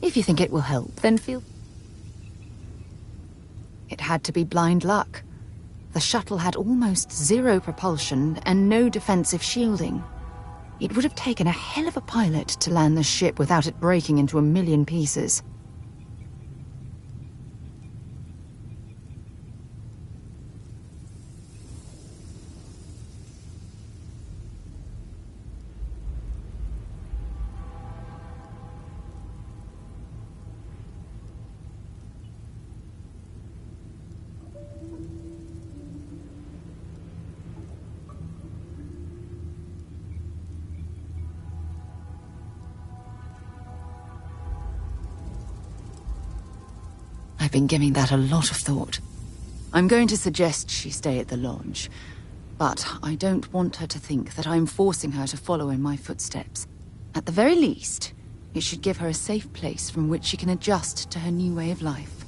If you think it will help, then feel... It had to be blind luck. The shuttle had almost zero propulsion and no defensive shielding. It would have taken a hell of a pilot to land the ship without it breaking into a million pieces. I've been giving that a lot of thought. I'm going to suggest she stay at the lodge, but I don't want her to think that I'm forcing her to follow in my footsteps. At the very least, it should give her a safe place from which she can adjust to her new way of life.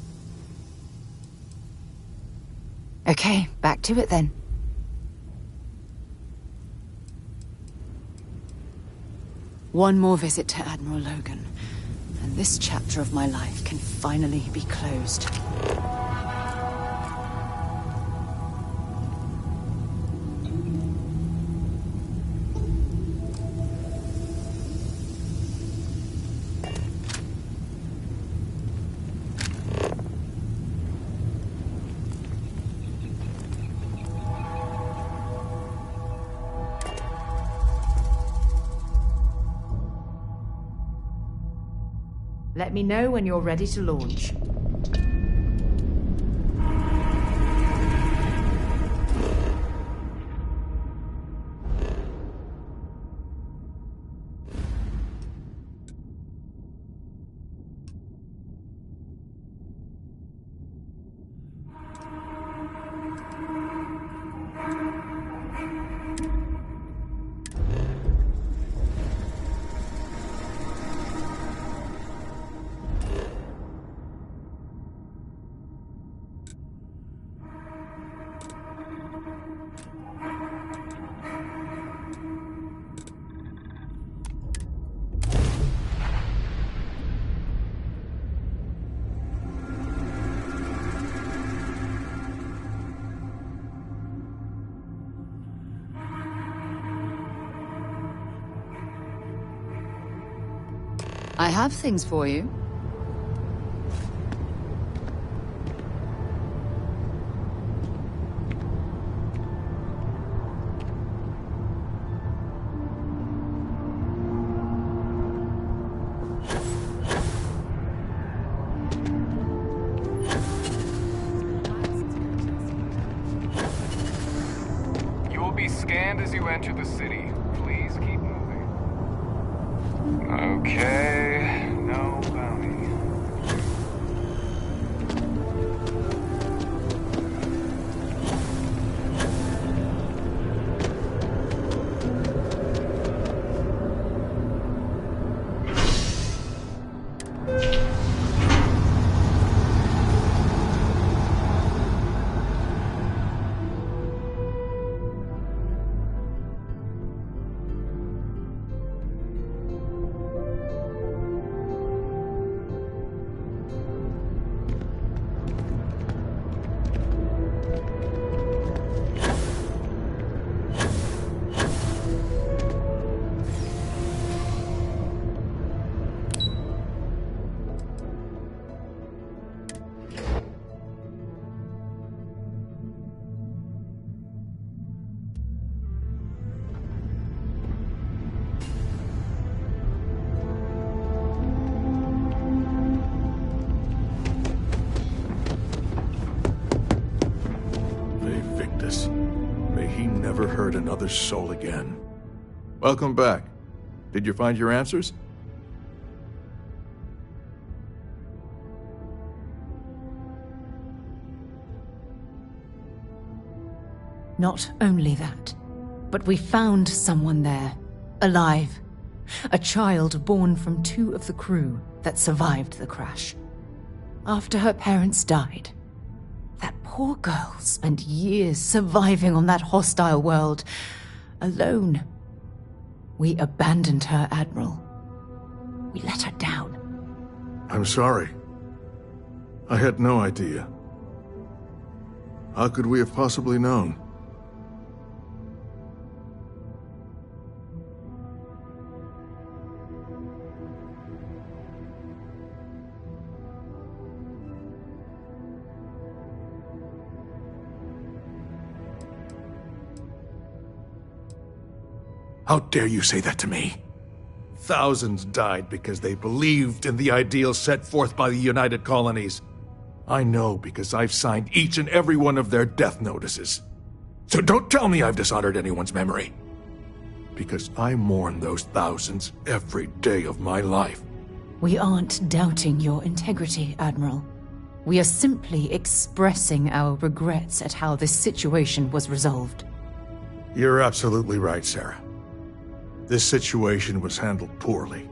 Okay, back to it then. One more visit to Admiral Logan, and this chapter of my life can finally be closed. Let me know when you're ready to launch. I have things for you. You will be scanned as you enter the city. Please keep moving. Okay, no bounty. he never heard another soul again. Welcome back. Did you find your answers? Not only that, but we found someone there, alive. A child born from 2 of the crew that survived the crash. After her parents died, that poor girl spent years surviving on that hostile world, alone. We abandoned her, Admiral. We let her down. I'm sorry. I had no idea. How could we have possibly known? How dare you say that to me? Thousands died because they believed in the ideal set forth by the United Colonies. I know because I've signed each and every one of their death notices. So don't tell me I've dishonored anyone's memory. Because I mourn those thousands every day of my life. We aren't doubting your integrity, Admiral. We are simply expressing our regrets at how this situation was resolved. You're absolutely right, Sarah. This situation was handled poorly.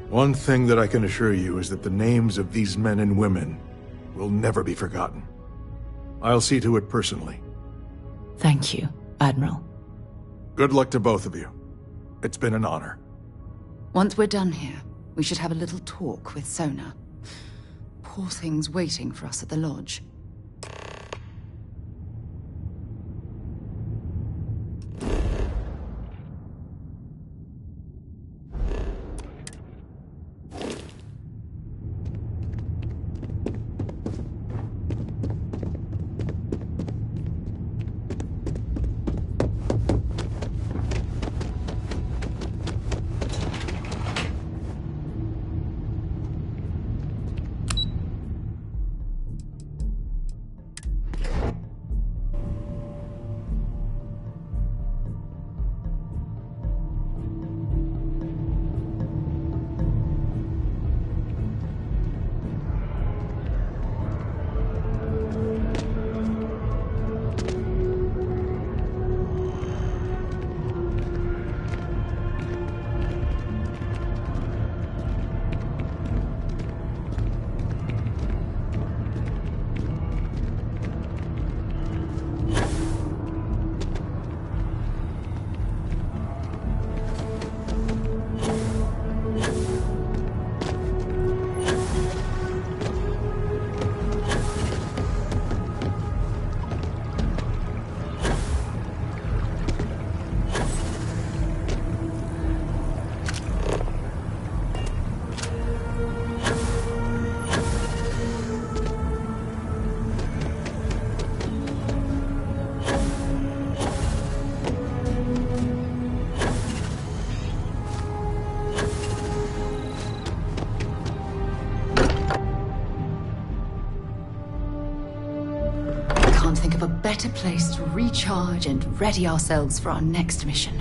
One thing that I can assure you is that the names of these men and women will never be forgotten. I'll see to it personally. Thank you, Admiral. Good luck to both of you. It's been an honor. Once we're done here, we should have a little talk with Sona. Poor thing's waiting for us at the lodge. Think of a better place to recharge and ready ourselves for our next mission.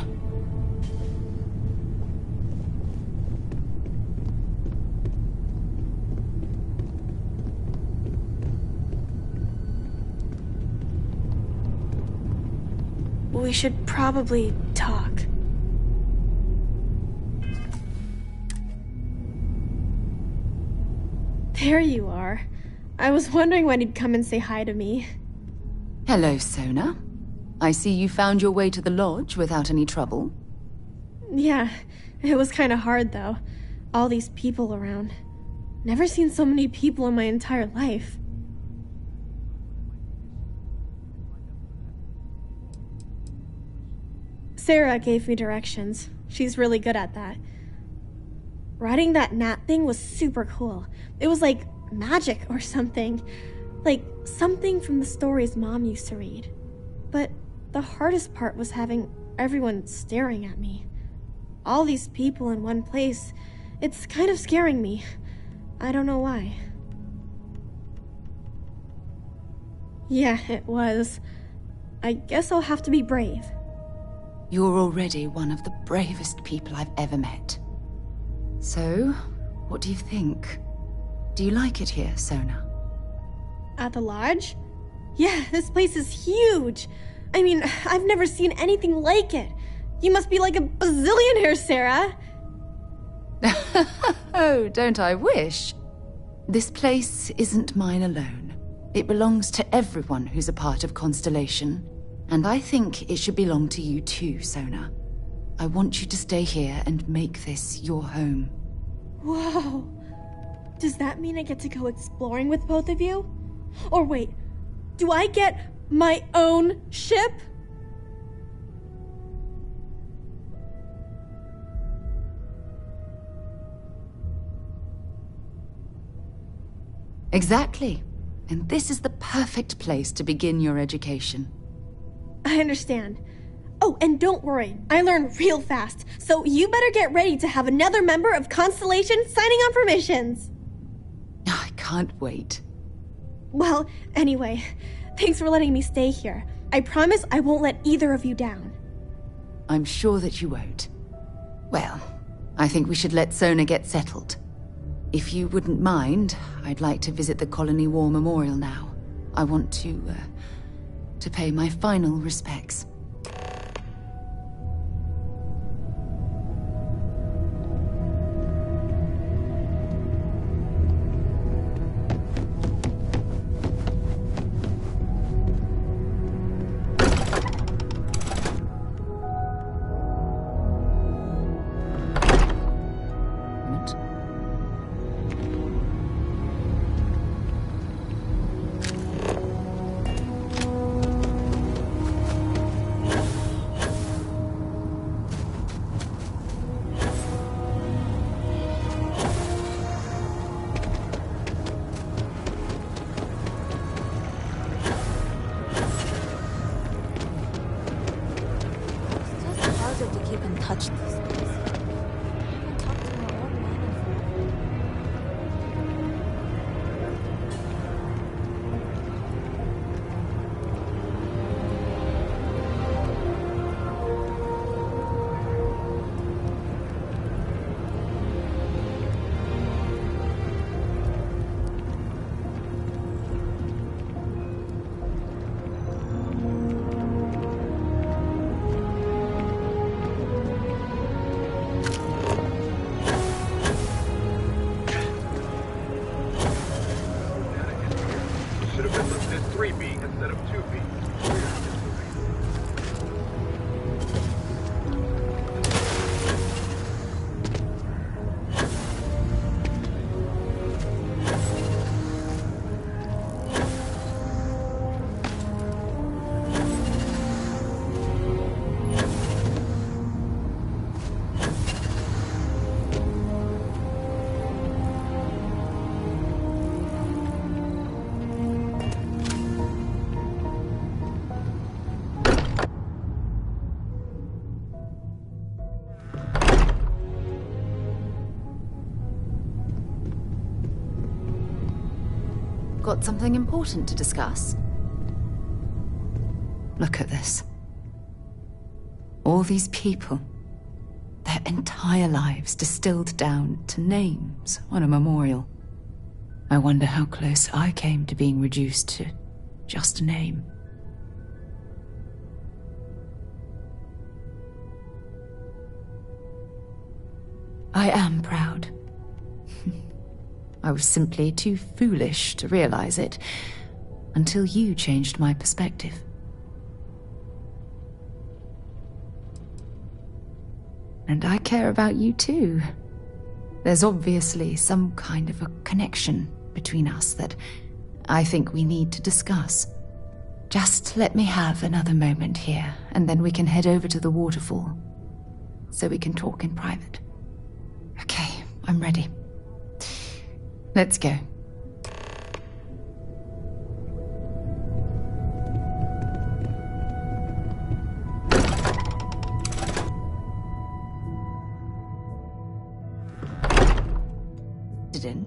We should probably talk. There you are. I was wondering when you'd come and say hi to me. Hello, Sona. I see you found your way to the lodge without any trouble. Yeah, it was kind of hard though. All these people around. Never seen so many people in my entire life. Sarah gave me directions. She's really good at that. Riding that gnat thing was super cool. It was like magic or something. Like something from the stories Mom used to read. But the hardest part was having everyone staring at me. All these people in one place. It's kind of scaring me. I don't know why. Yeah, it was. I guess I'll have to be brave. You're already one of the bravest people I've ever met. So, what do you think? Do you like it here, Sona? At the lodge? Yeah, this place is huge. I mean, I've never seen anything like it. You must be like a bazillionaire, Sarah. Oh, don't I wish? This place isn't mine alone. It belongs to everyone who's a part of Constellation. And I think it should belong to you too, Sona. I want you to stay here and make this your home. Whoa. Does that mean I get to go exploring with both of you? Or wait, do I get my own ship? Exactly. And this is the perfect place to begin your education. I understand. Oh, and don't worry, I learn real fast, so you better get ready to have another member of Constellation signing on for missions. I can't wait. Well, anyway, thanks for letting me stay here. I promise I won't let either of you down. I'm sure that you won't. Well, I think we should let Sona get settled. If you wouldn't mind, I'd like to visit the Colony War Memorial now. I want to pay my final respects. Got something important to discuss? Look at this. All these people. Their entire lives distilled down to names on a memorial. I wonder how close I came to being reduced to just a name. I am proud. I was simply too foolish to realize it until you changed my perspective. And I care about you too. There's obviously some kind of a connection between us that I think we need to discuss. Just let me have another moment here, and then we can head over to the waterfall, so we can talk in private. Okay, I'm ready. Let's go. In.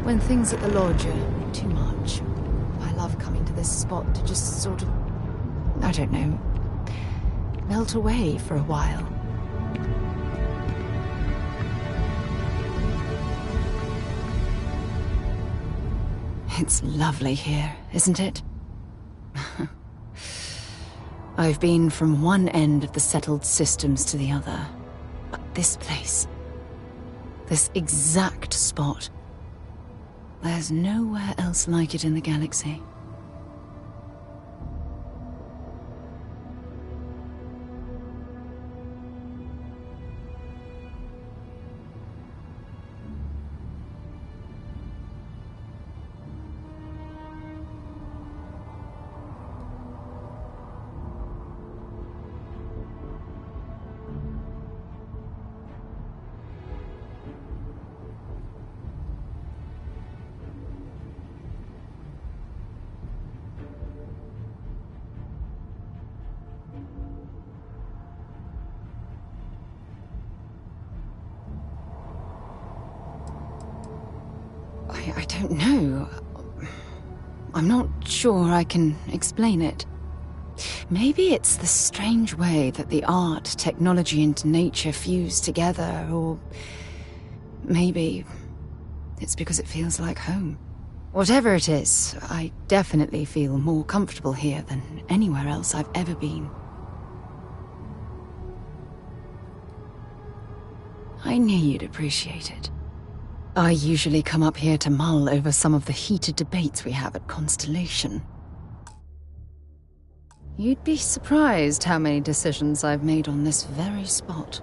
When things at the lodge are too much, I love coming to this spot to just sort of, I don't know, melt away for a while. It's lovely here, isn't it? I've been from one end of the settled systems to the other. But this place, this exact spot, there's nowhere else like it in the galaxy. I don't know. I'm not sure I can explain it. Maybe it's the strange way that the art, technology, and nature fuse together, or maybe it's because it feels like home. Whatever it is, I definitely feel more comfortable here than anywhere else I've ever been. I knew you'd appreciate it. I usually come up here to mull over some of the heated debates we have at Constellation. You'd be surprised how many decisions I've made on this very spot.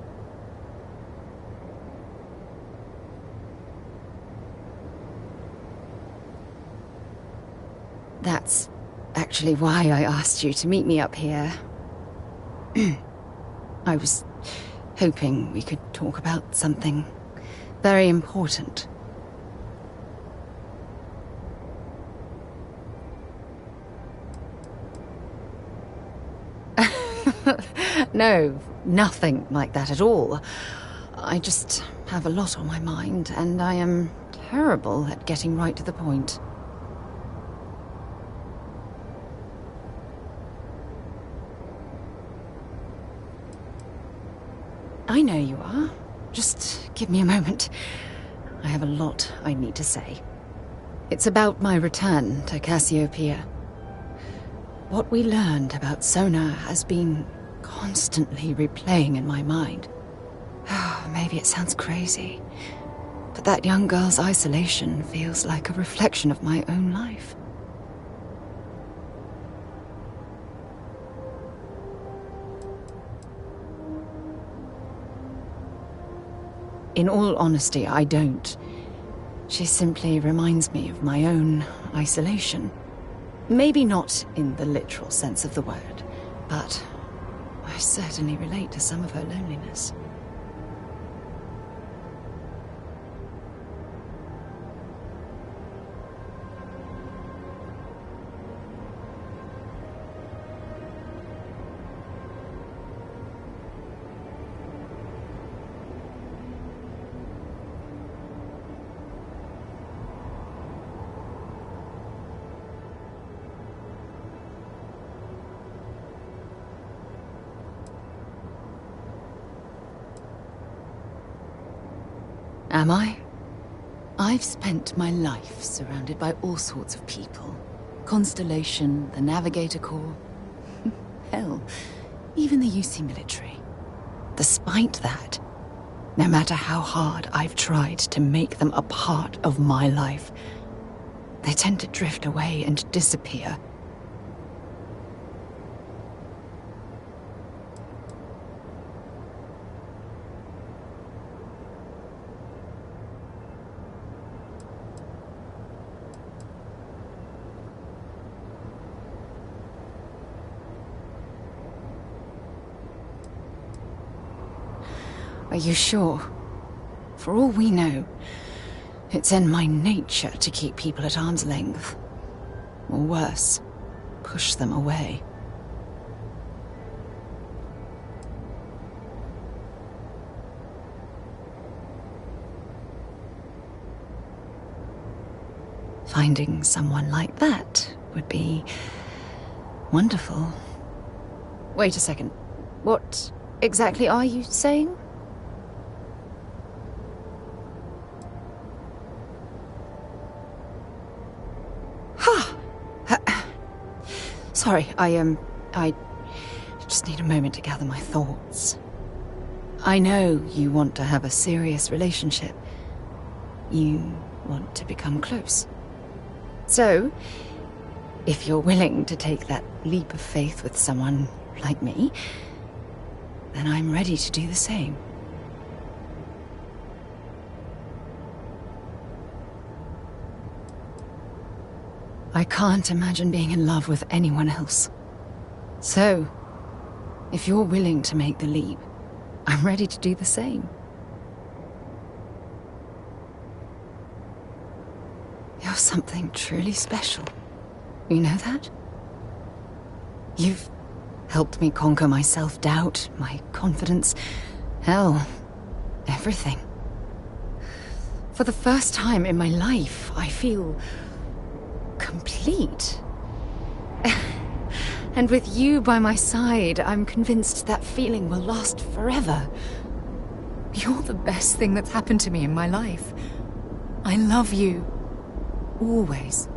That's actually why I asked you to meet me up here. I was hoping we could talk about something very important. No, nothing like that at all. I just have a lot on my mind, and I am terrible at getting right to the point. I know you are. Just give me a moment. I have a lot I need to say. It's about my return to Cassiopeia. What we learned about Sona has been constantly replaying in my mind. Maybe it sounds crazy, but that young girl's isolation feels like a reflection of my own life. In all honesty, I don't. She simply reminds me of my own isolation. Maybe not in the literal sense of the word, but I certainly relate to some of her loneliness. Am I? I've spent my life surrounded by all sorts of people. Constellation, the Navigator Corps. Hell, even the UC military. Despite that, no matter how hard I've tried to make them a part of my life, they tend to drift away and disappear. Are you sure? For all we know, it's in my nature to keep people at arm's length. Or worse, push them away. Finding someone like that would be wonderful. Wait a second. What exactly are you saying? Sorry, I just need a moment to gather my thoughts. I know you want to have a serious relationship. You want to become close. So, if you're willing to take that leap of faith with someone like me, then I'm ready to do the same. I can't imagine being in love with anyone else. So, if you're willing to make the leap, I'm ready to do the same. You're something truly special. You know that? You've helped me conquer my self-doubt, my confidence, hell, everything. For the first time in my life, I feel complete. And with you by my side, I'm convinced that feeling will last forever. You're the best thing that's happened to me in my life. I love you. Always.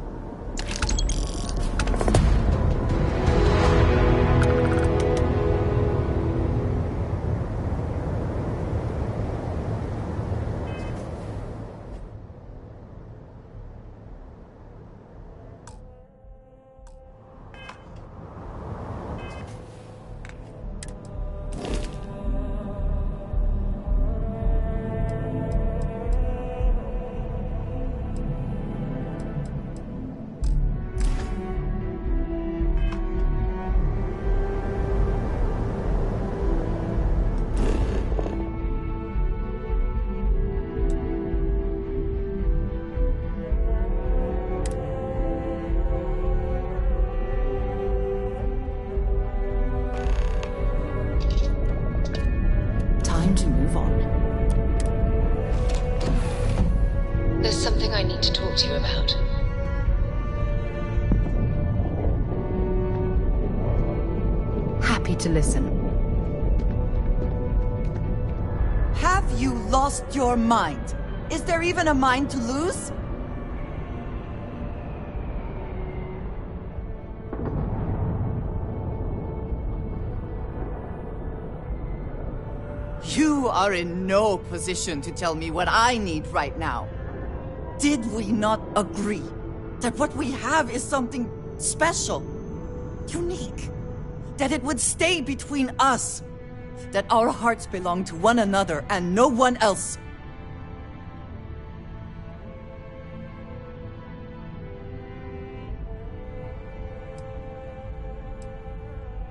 To move on. There's something I need to talk to you about. Happy to listen. Have you lost your mind? Is there even a mind to lose? You are in no position to tell me what I need right now. Did we not agree that what we have is something special, unique, that it would stay between us, that our hearts belong to one another and no one else?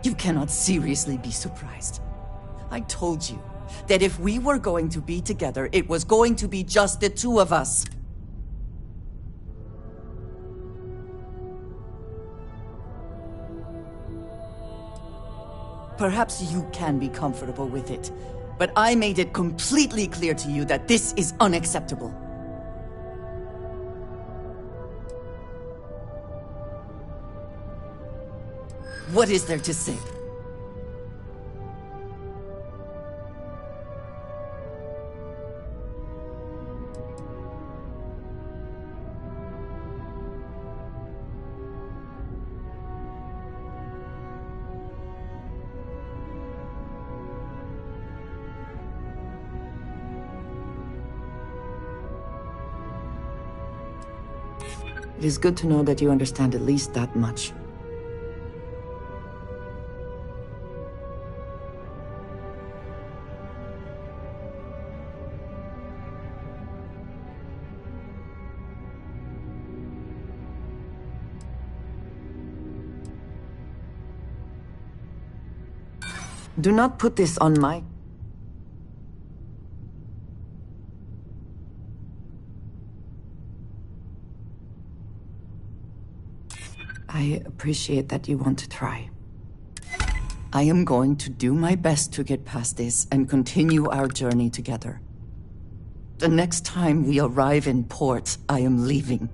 You cannot seriously be surprised. I told you that if we were going to be together, it was going to be just the two of us. Perhaps you can be comfortable with it, but I made it completely clear to you that this is unacceptable. What is there to say? It is good to know that you understand at least that much. Do not put this on my... I appreciate that you want to try. I am going to do my best to get past this and continue our journey together. The next time we arrive in port, I am leaving.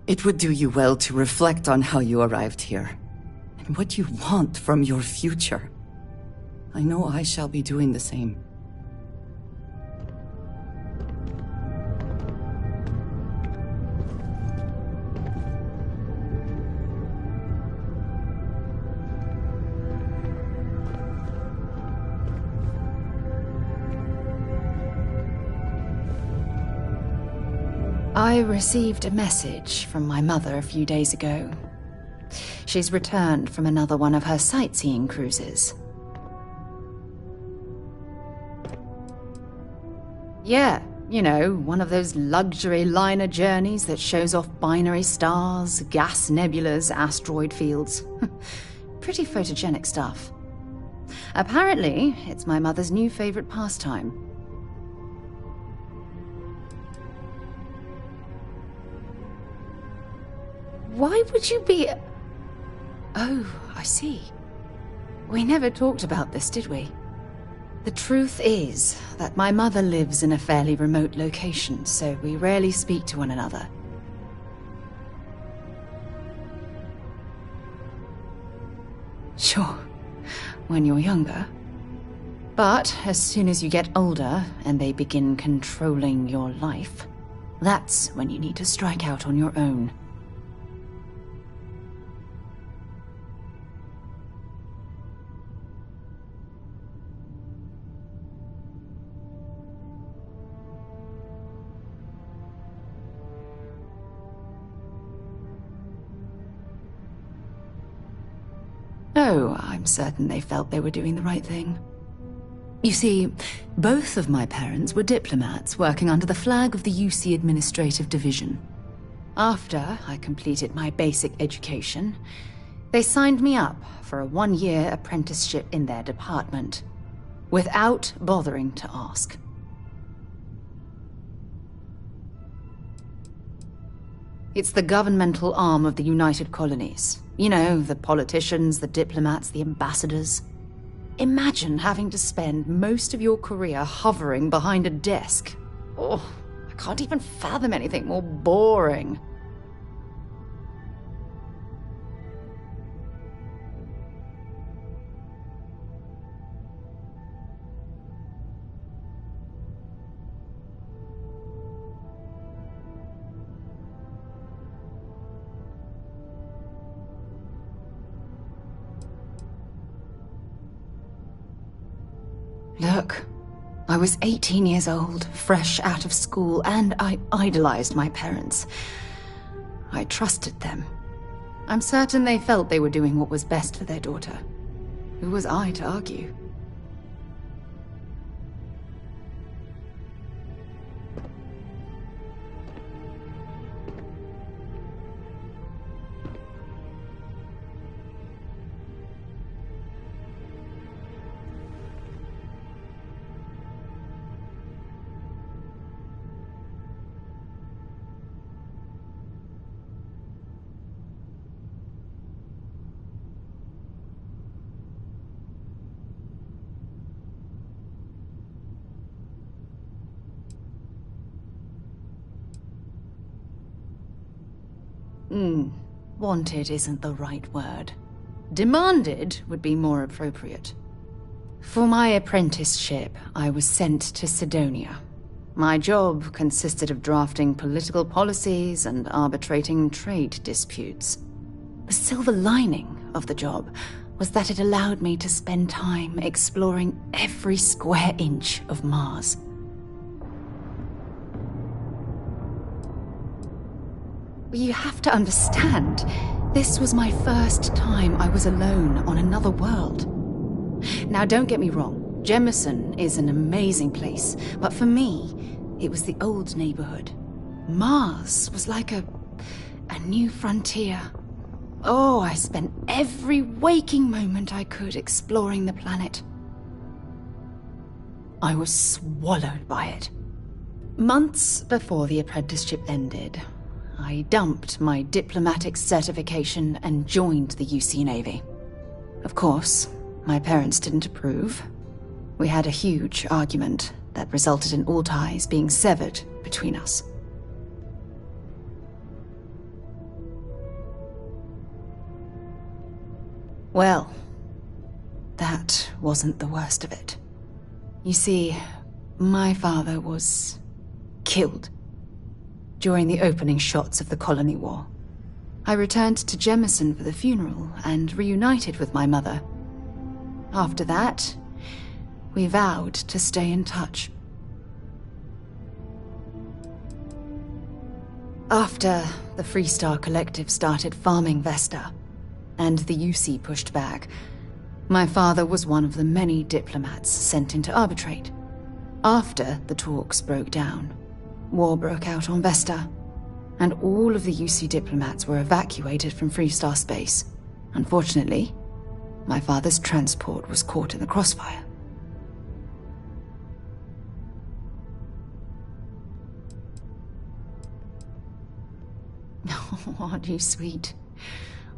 It would do you well to reflect on how you arrived here, and what you want from your future. I know I shall be doing the same. I received a message from my mother a few days ago. She's returned from another one of her sightseeing cruises. Yeah, you know, one of those luxury liner journeys that shows off binary stars, gas nebulas, asteroid fields. Pretty photogenic stuff. Apparently, it's my mother's new favorite pastime. Why would you be... Oh, I see. We never talked about this, did we? The truth is that my mother lives in a fairly remote location, so we rarely speak to one another. Sure, when you're younger. But as soon as you get older and they begin controlling your life, that's when you need to strike out on your own. Oh, I'm certain they felt they were doing the right thing. You see, both of my parents were diplomats working under the flag of the UC Administrative Division. After I completed my basic education, they signed me up for a one-year apprenticeship in their department, without bothering to ask. It's the governmental arm of the United Colonies. You know, the politicians, the diplomats, the ambassadors. Imagine having to spend most of your career hovering behind a desk. Oh, I can't even fathom anything more boring. Look, I was 18 years old, fresh out of school, and I idolized my parents. I trusted them. I'm certain they felt they were doing what was best for their daughter. Who was I to argue? Wanted isn't the right word. Demanded would be more appropriate. For my apprenticeship, I was sent to Sidonia. My job consisted of drafting political policies and arbitrating trade disputes. The silver lining of the job was that it allowed me to spend time exploring every square inch of Mars. You have to understand, this was my first time I was alone on another world. Now, don't get me wrong, Jemison is an amazing place, but for me, it was the old neighborhood. Mars was like a new frontier. Oh, I spent every waking moment I could exploring the planet. I was swallowed by it. Months before the apprenticeship ended, I dumped my diplomatic certification and joined the UC Navy. Of course, my parents didn't approve. We had a huge argument that resulted in all ties being severed between us. Well, that wasn't the worst of it. You see, my father was killed during the opening shots of the Colony War. I returned to Jemison for the funeral and reunited with my mother. After that, we vowed to stay in touch. After the Freestar Collective started farming Vesta, and the UC pushed back, my father was one of the many diplomats sent in to arbitrate. After the talks broke down, war broke out on Vesta, and all of the UC diplomats were evacuated from Freestar space. Unfortunately, my father's transport was caught in the crossfire. Oh, aren't you sweet?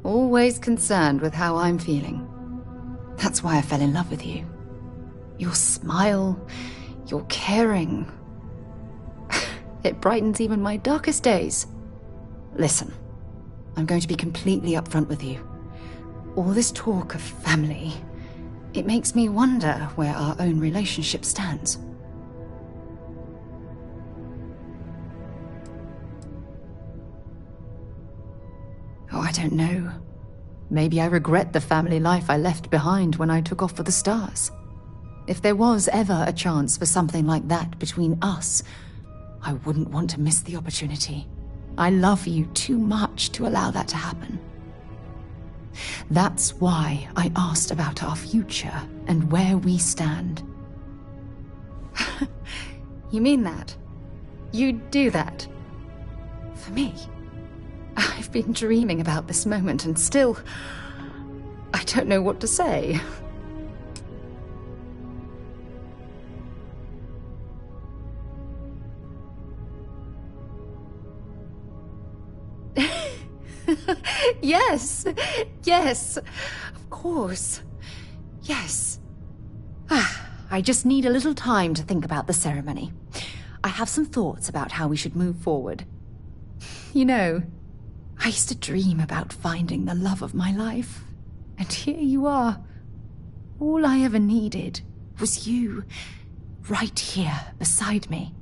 Always concerned with how I'm feeling. That's why I fell in love with you. Your smile, your caring. It brightens even my darkest days. Listen, I'm going to be completely upfront with you. All this talk of family, it makes me wonder where our own relationship stands. Oh, I don't know. Maybe I regret the family life I left behind when I took off for the stars. If there was ever a chance for something like that between us, I wouldn't want to miss the opportunity. I love you too much to allow that to happen. That's why I asked about our future and where we stand. You mean that? You'd do that? For me? I've been dreaming about this moment and still, I don't know what to say. Yes, yes, of course, yes. I just need a little time to think about the ceremony. I have some thoughts about how we should move forward. You know, I used to dream about finding the love of my life, and here you are. All I ever needed was you, right here beside me.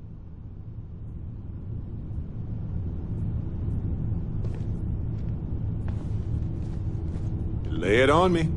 Lay it on me.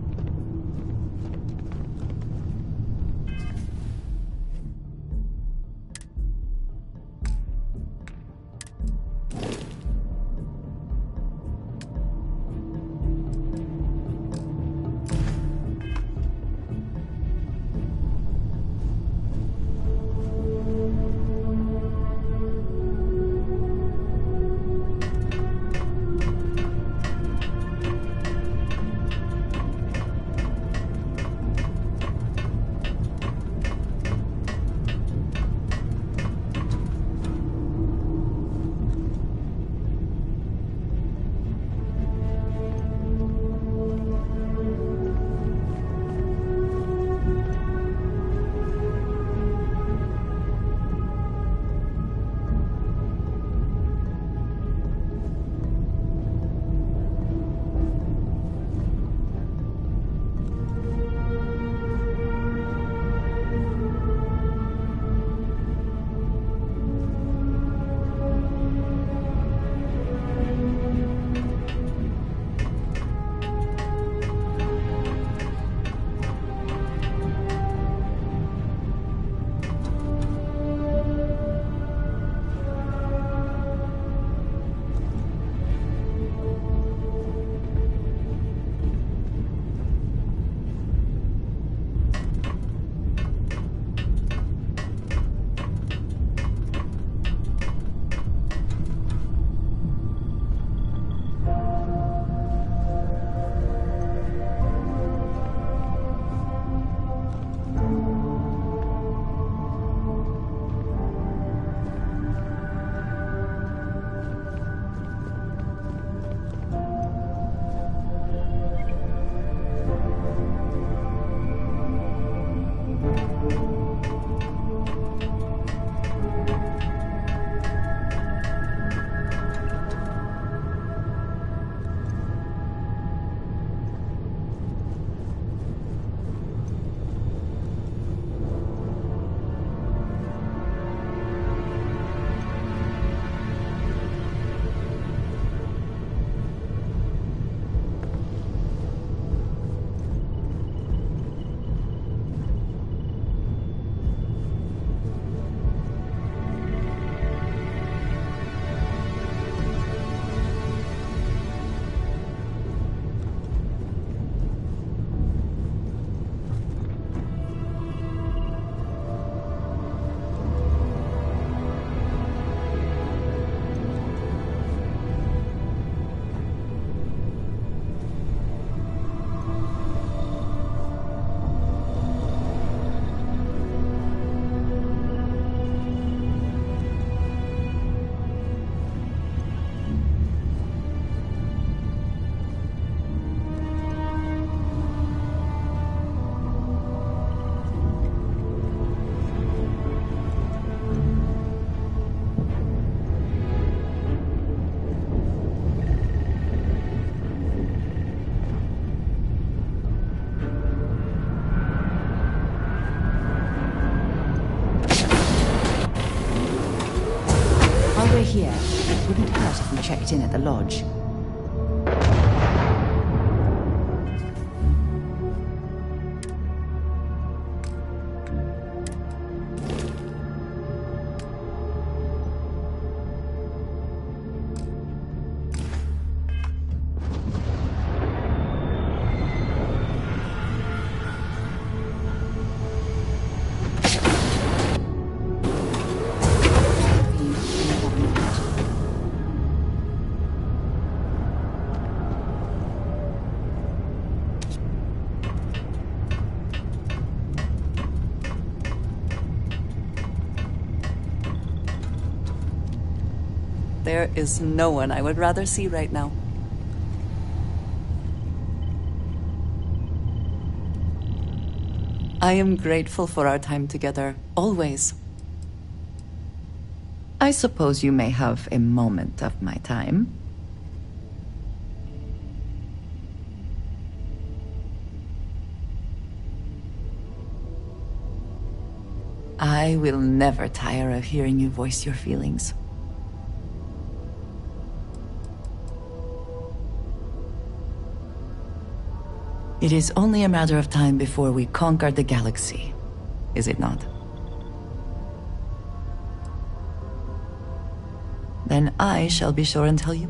we're here, it wouldn't hurt if we checked in at the lodge. There is no one I would rather see right now. I am grateful for our time together, always. I suppose you may have a moment of my time. I will never tire of hearing you voice your feelings. It is only a matter of time before we conquer the galaxy, is it not? Then I shall be sure and tell you.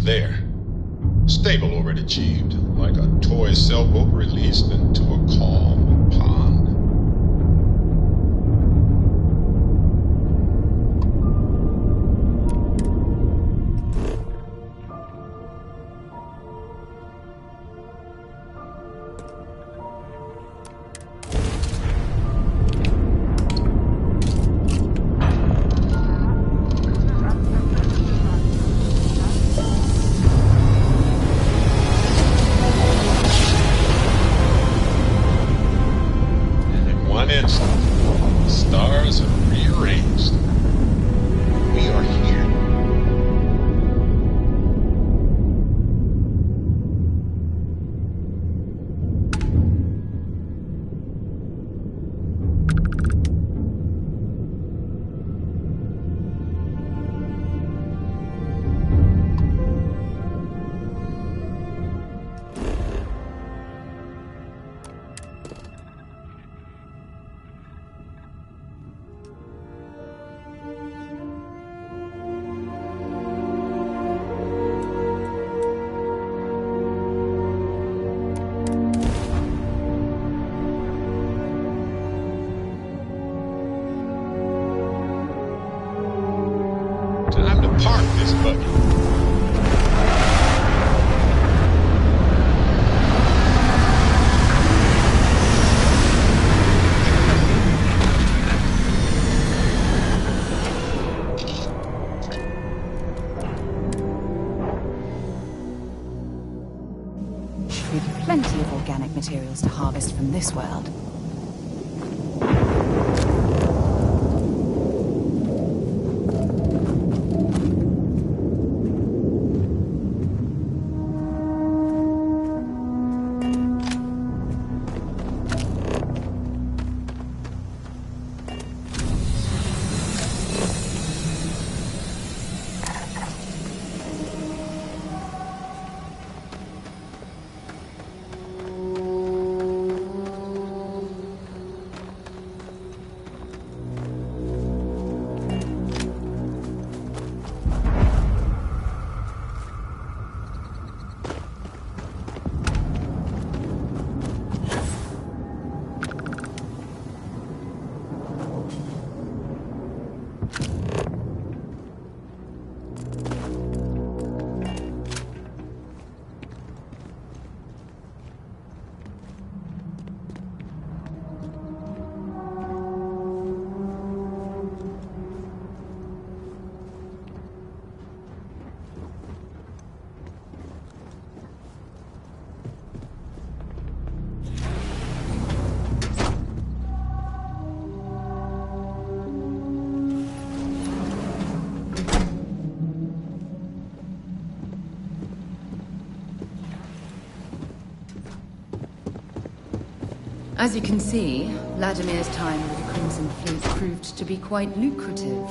There. Stable orbit achieved, like a toy sailboat released into a calm pond. Stars are rearranged. We are here. Time to park this buggy. Should be plenty of organic materials to harvest from this world. As you can see, Vladimir's time with the Crimson Fleet proved to be quite lucrative.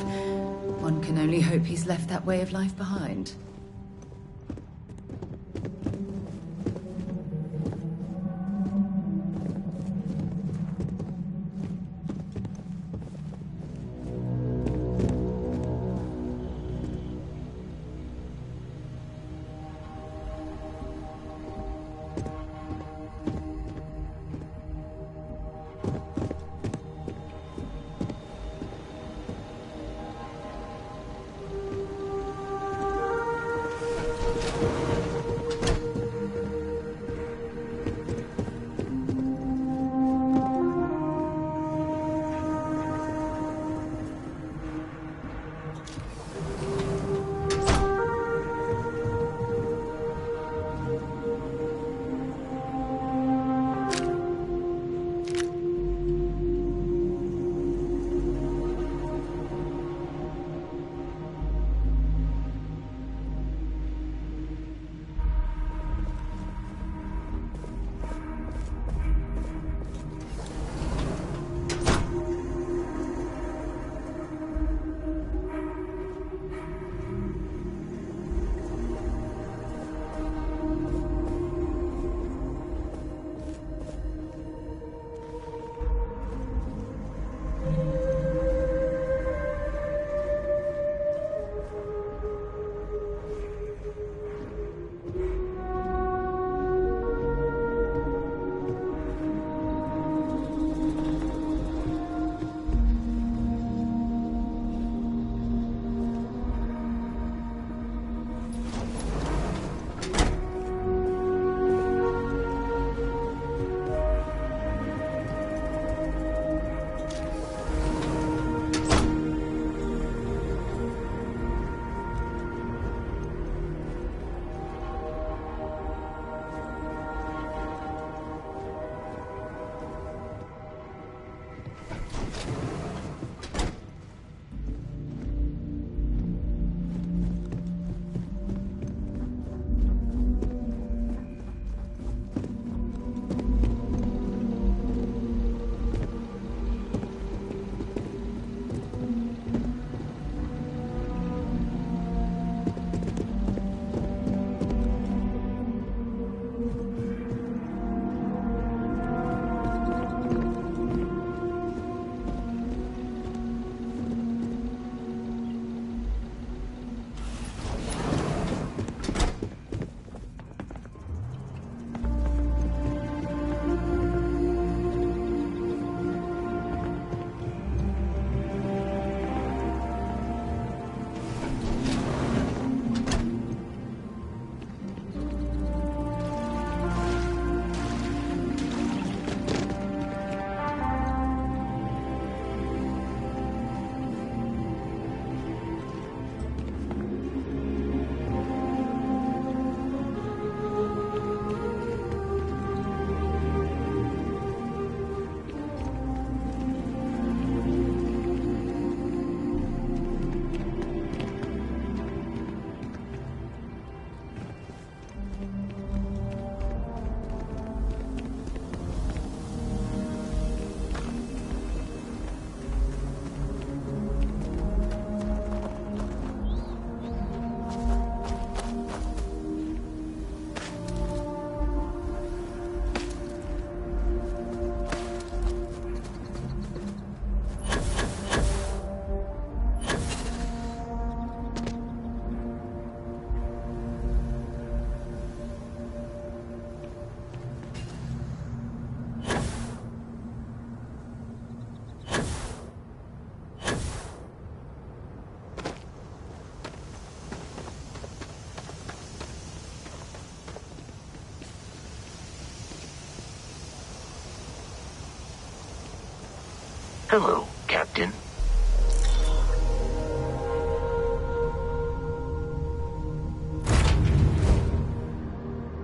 One can only hope he's left that way of life behind. Hello, Captain.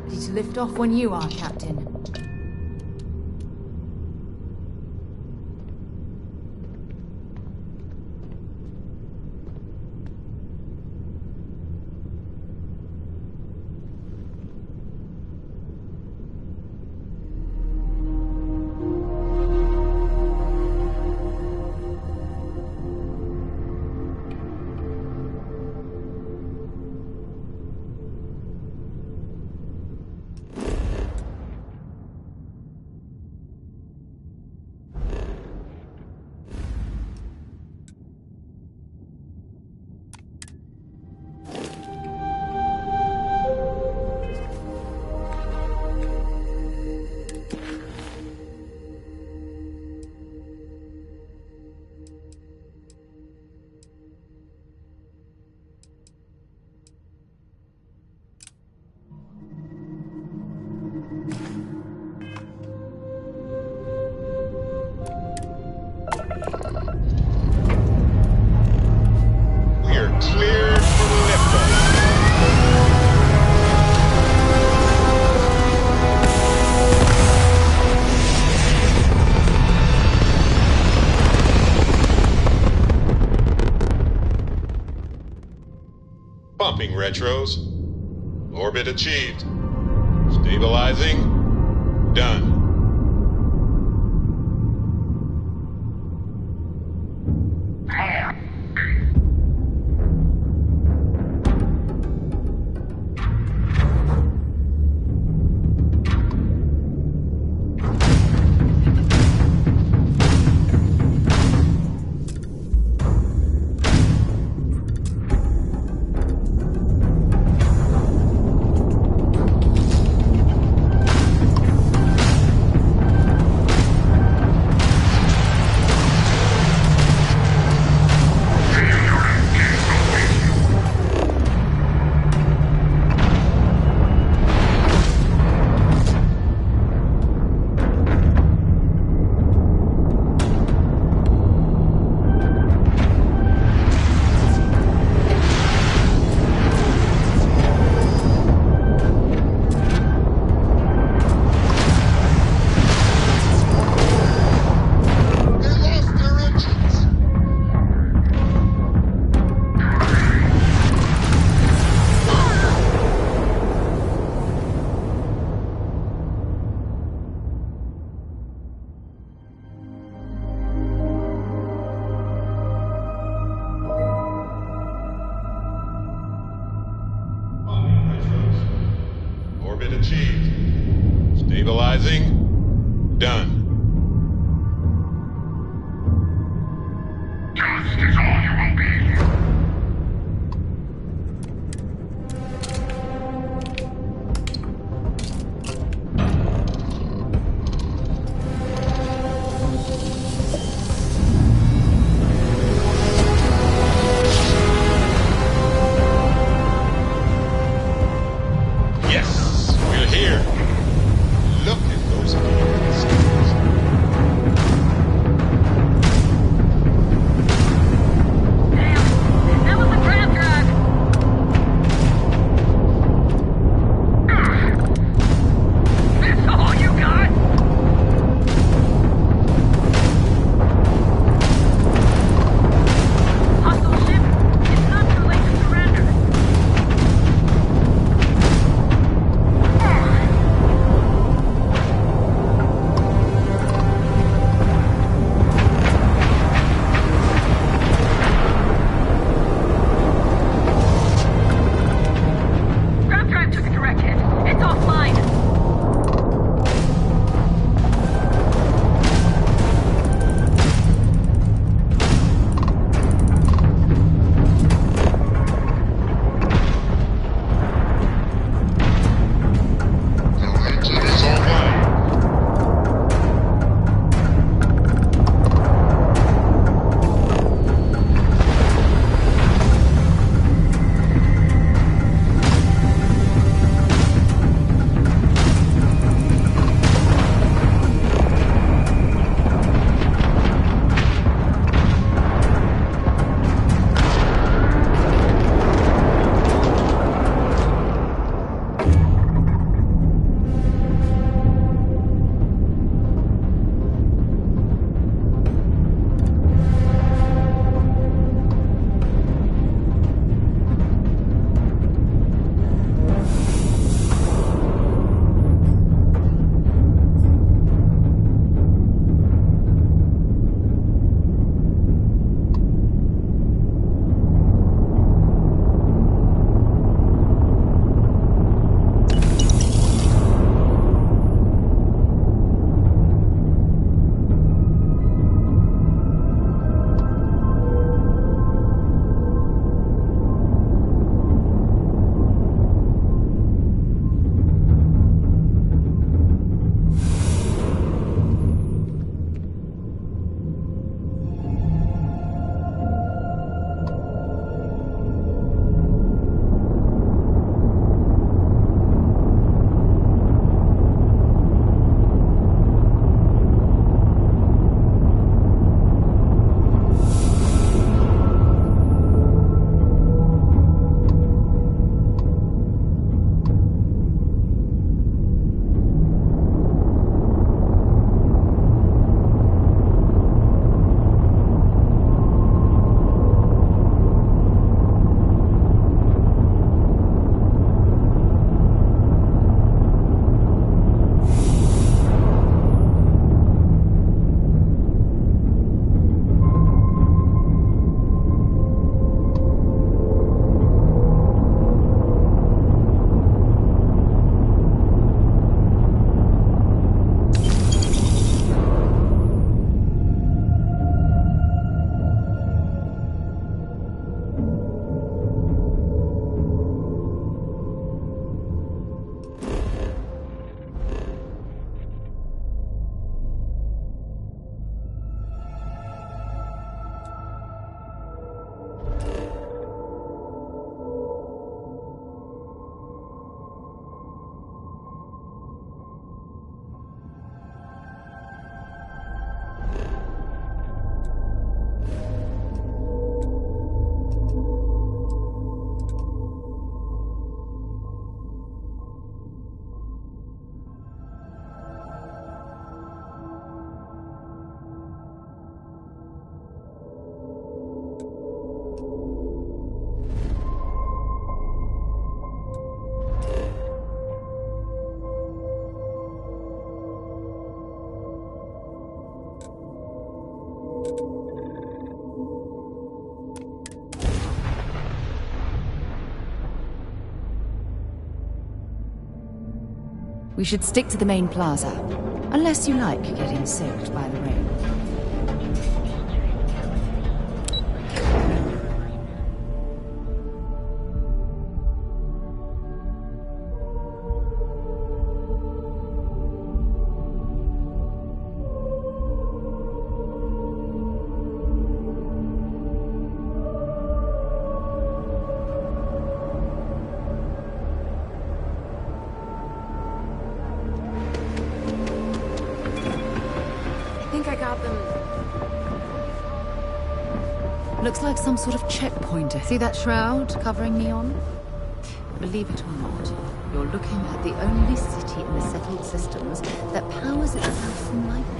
Ready to lift off when you are, Captain. Pumping retros. Orbit achieved. Stabilizing. Done. Orbit achieved. Stabilizing. Done. Yes, we're here. Look at those skills. We should stick to the main plaza, unless you like getting soaked by the rain. Looks like some sort of checkpointer. See that shroud covering Neon? Believe it or not, you're looking at the only city in the settled systems that powers itself from lightning.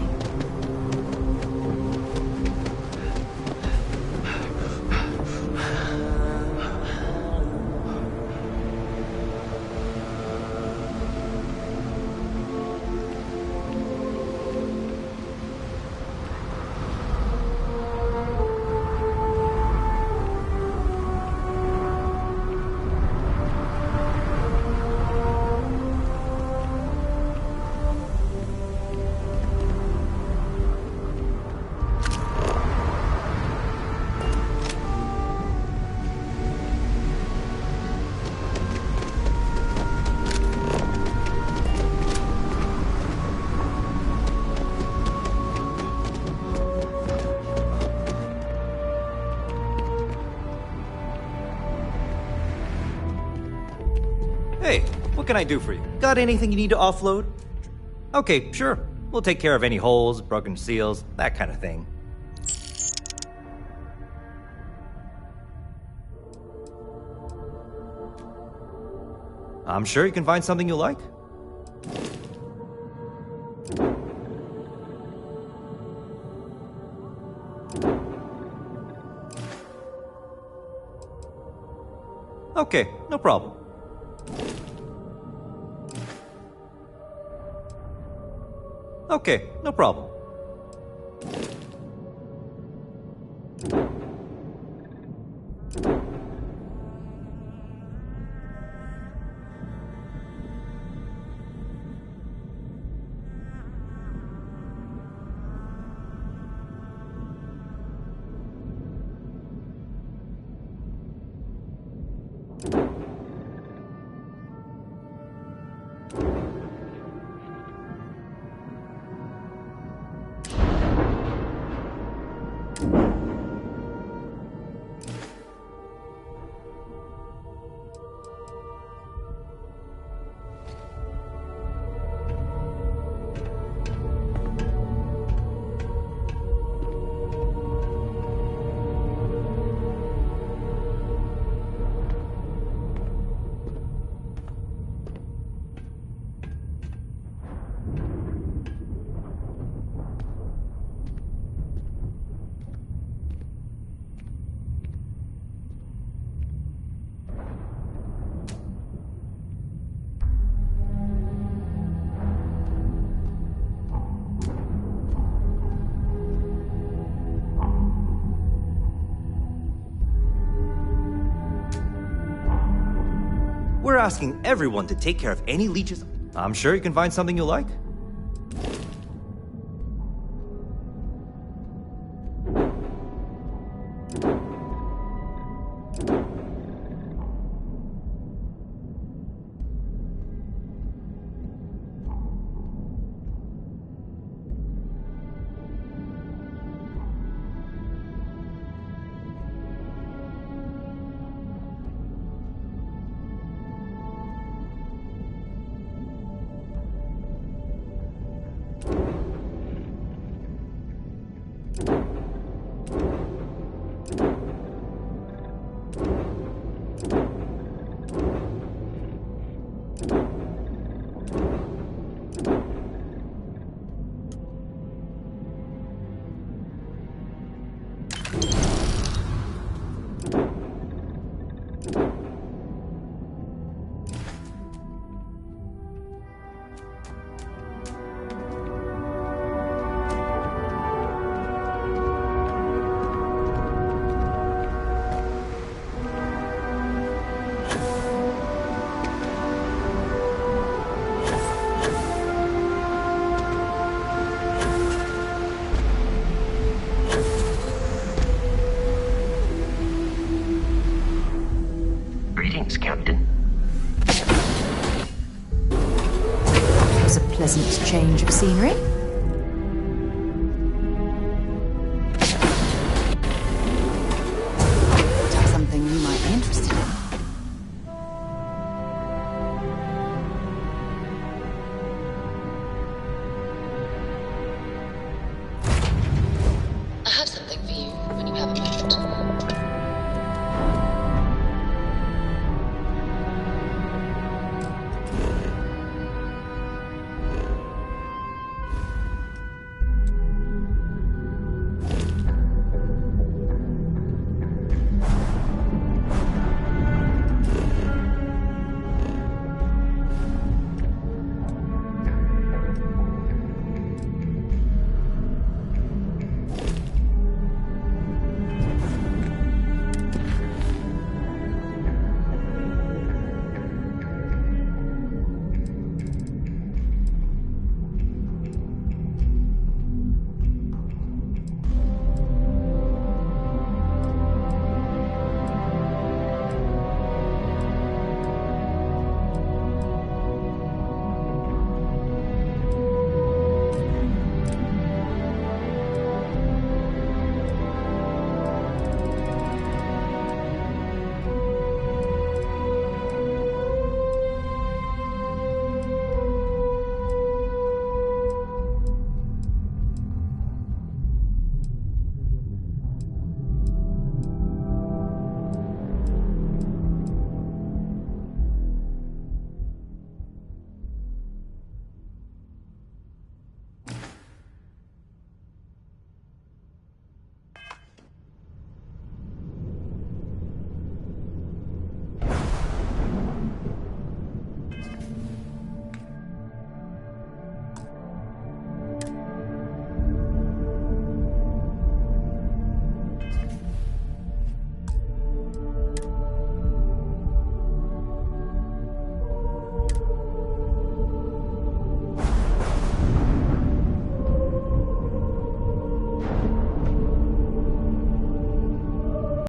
Hey, what can I do for you? Got anything you need to offload? Okay, sure. We'll take care of any holes, broken seals, that kind of thing. I'm sure you can find something you like. Okay, no problem. Okay, no problem. We're asking everyone to take care of any leeches. I'm sure you can find something you like. pleasant change of scenery.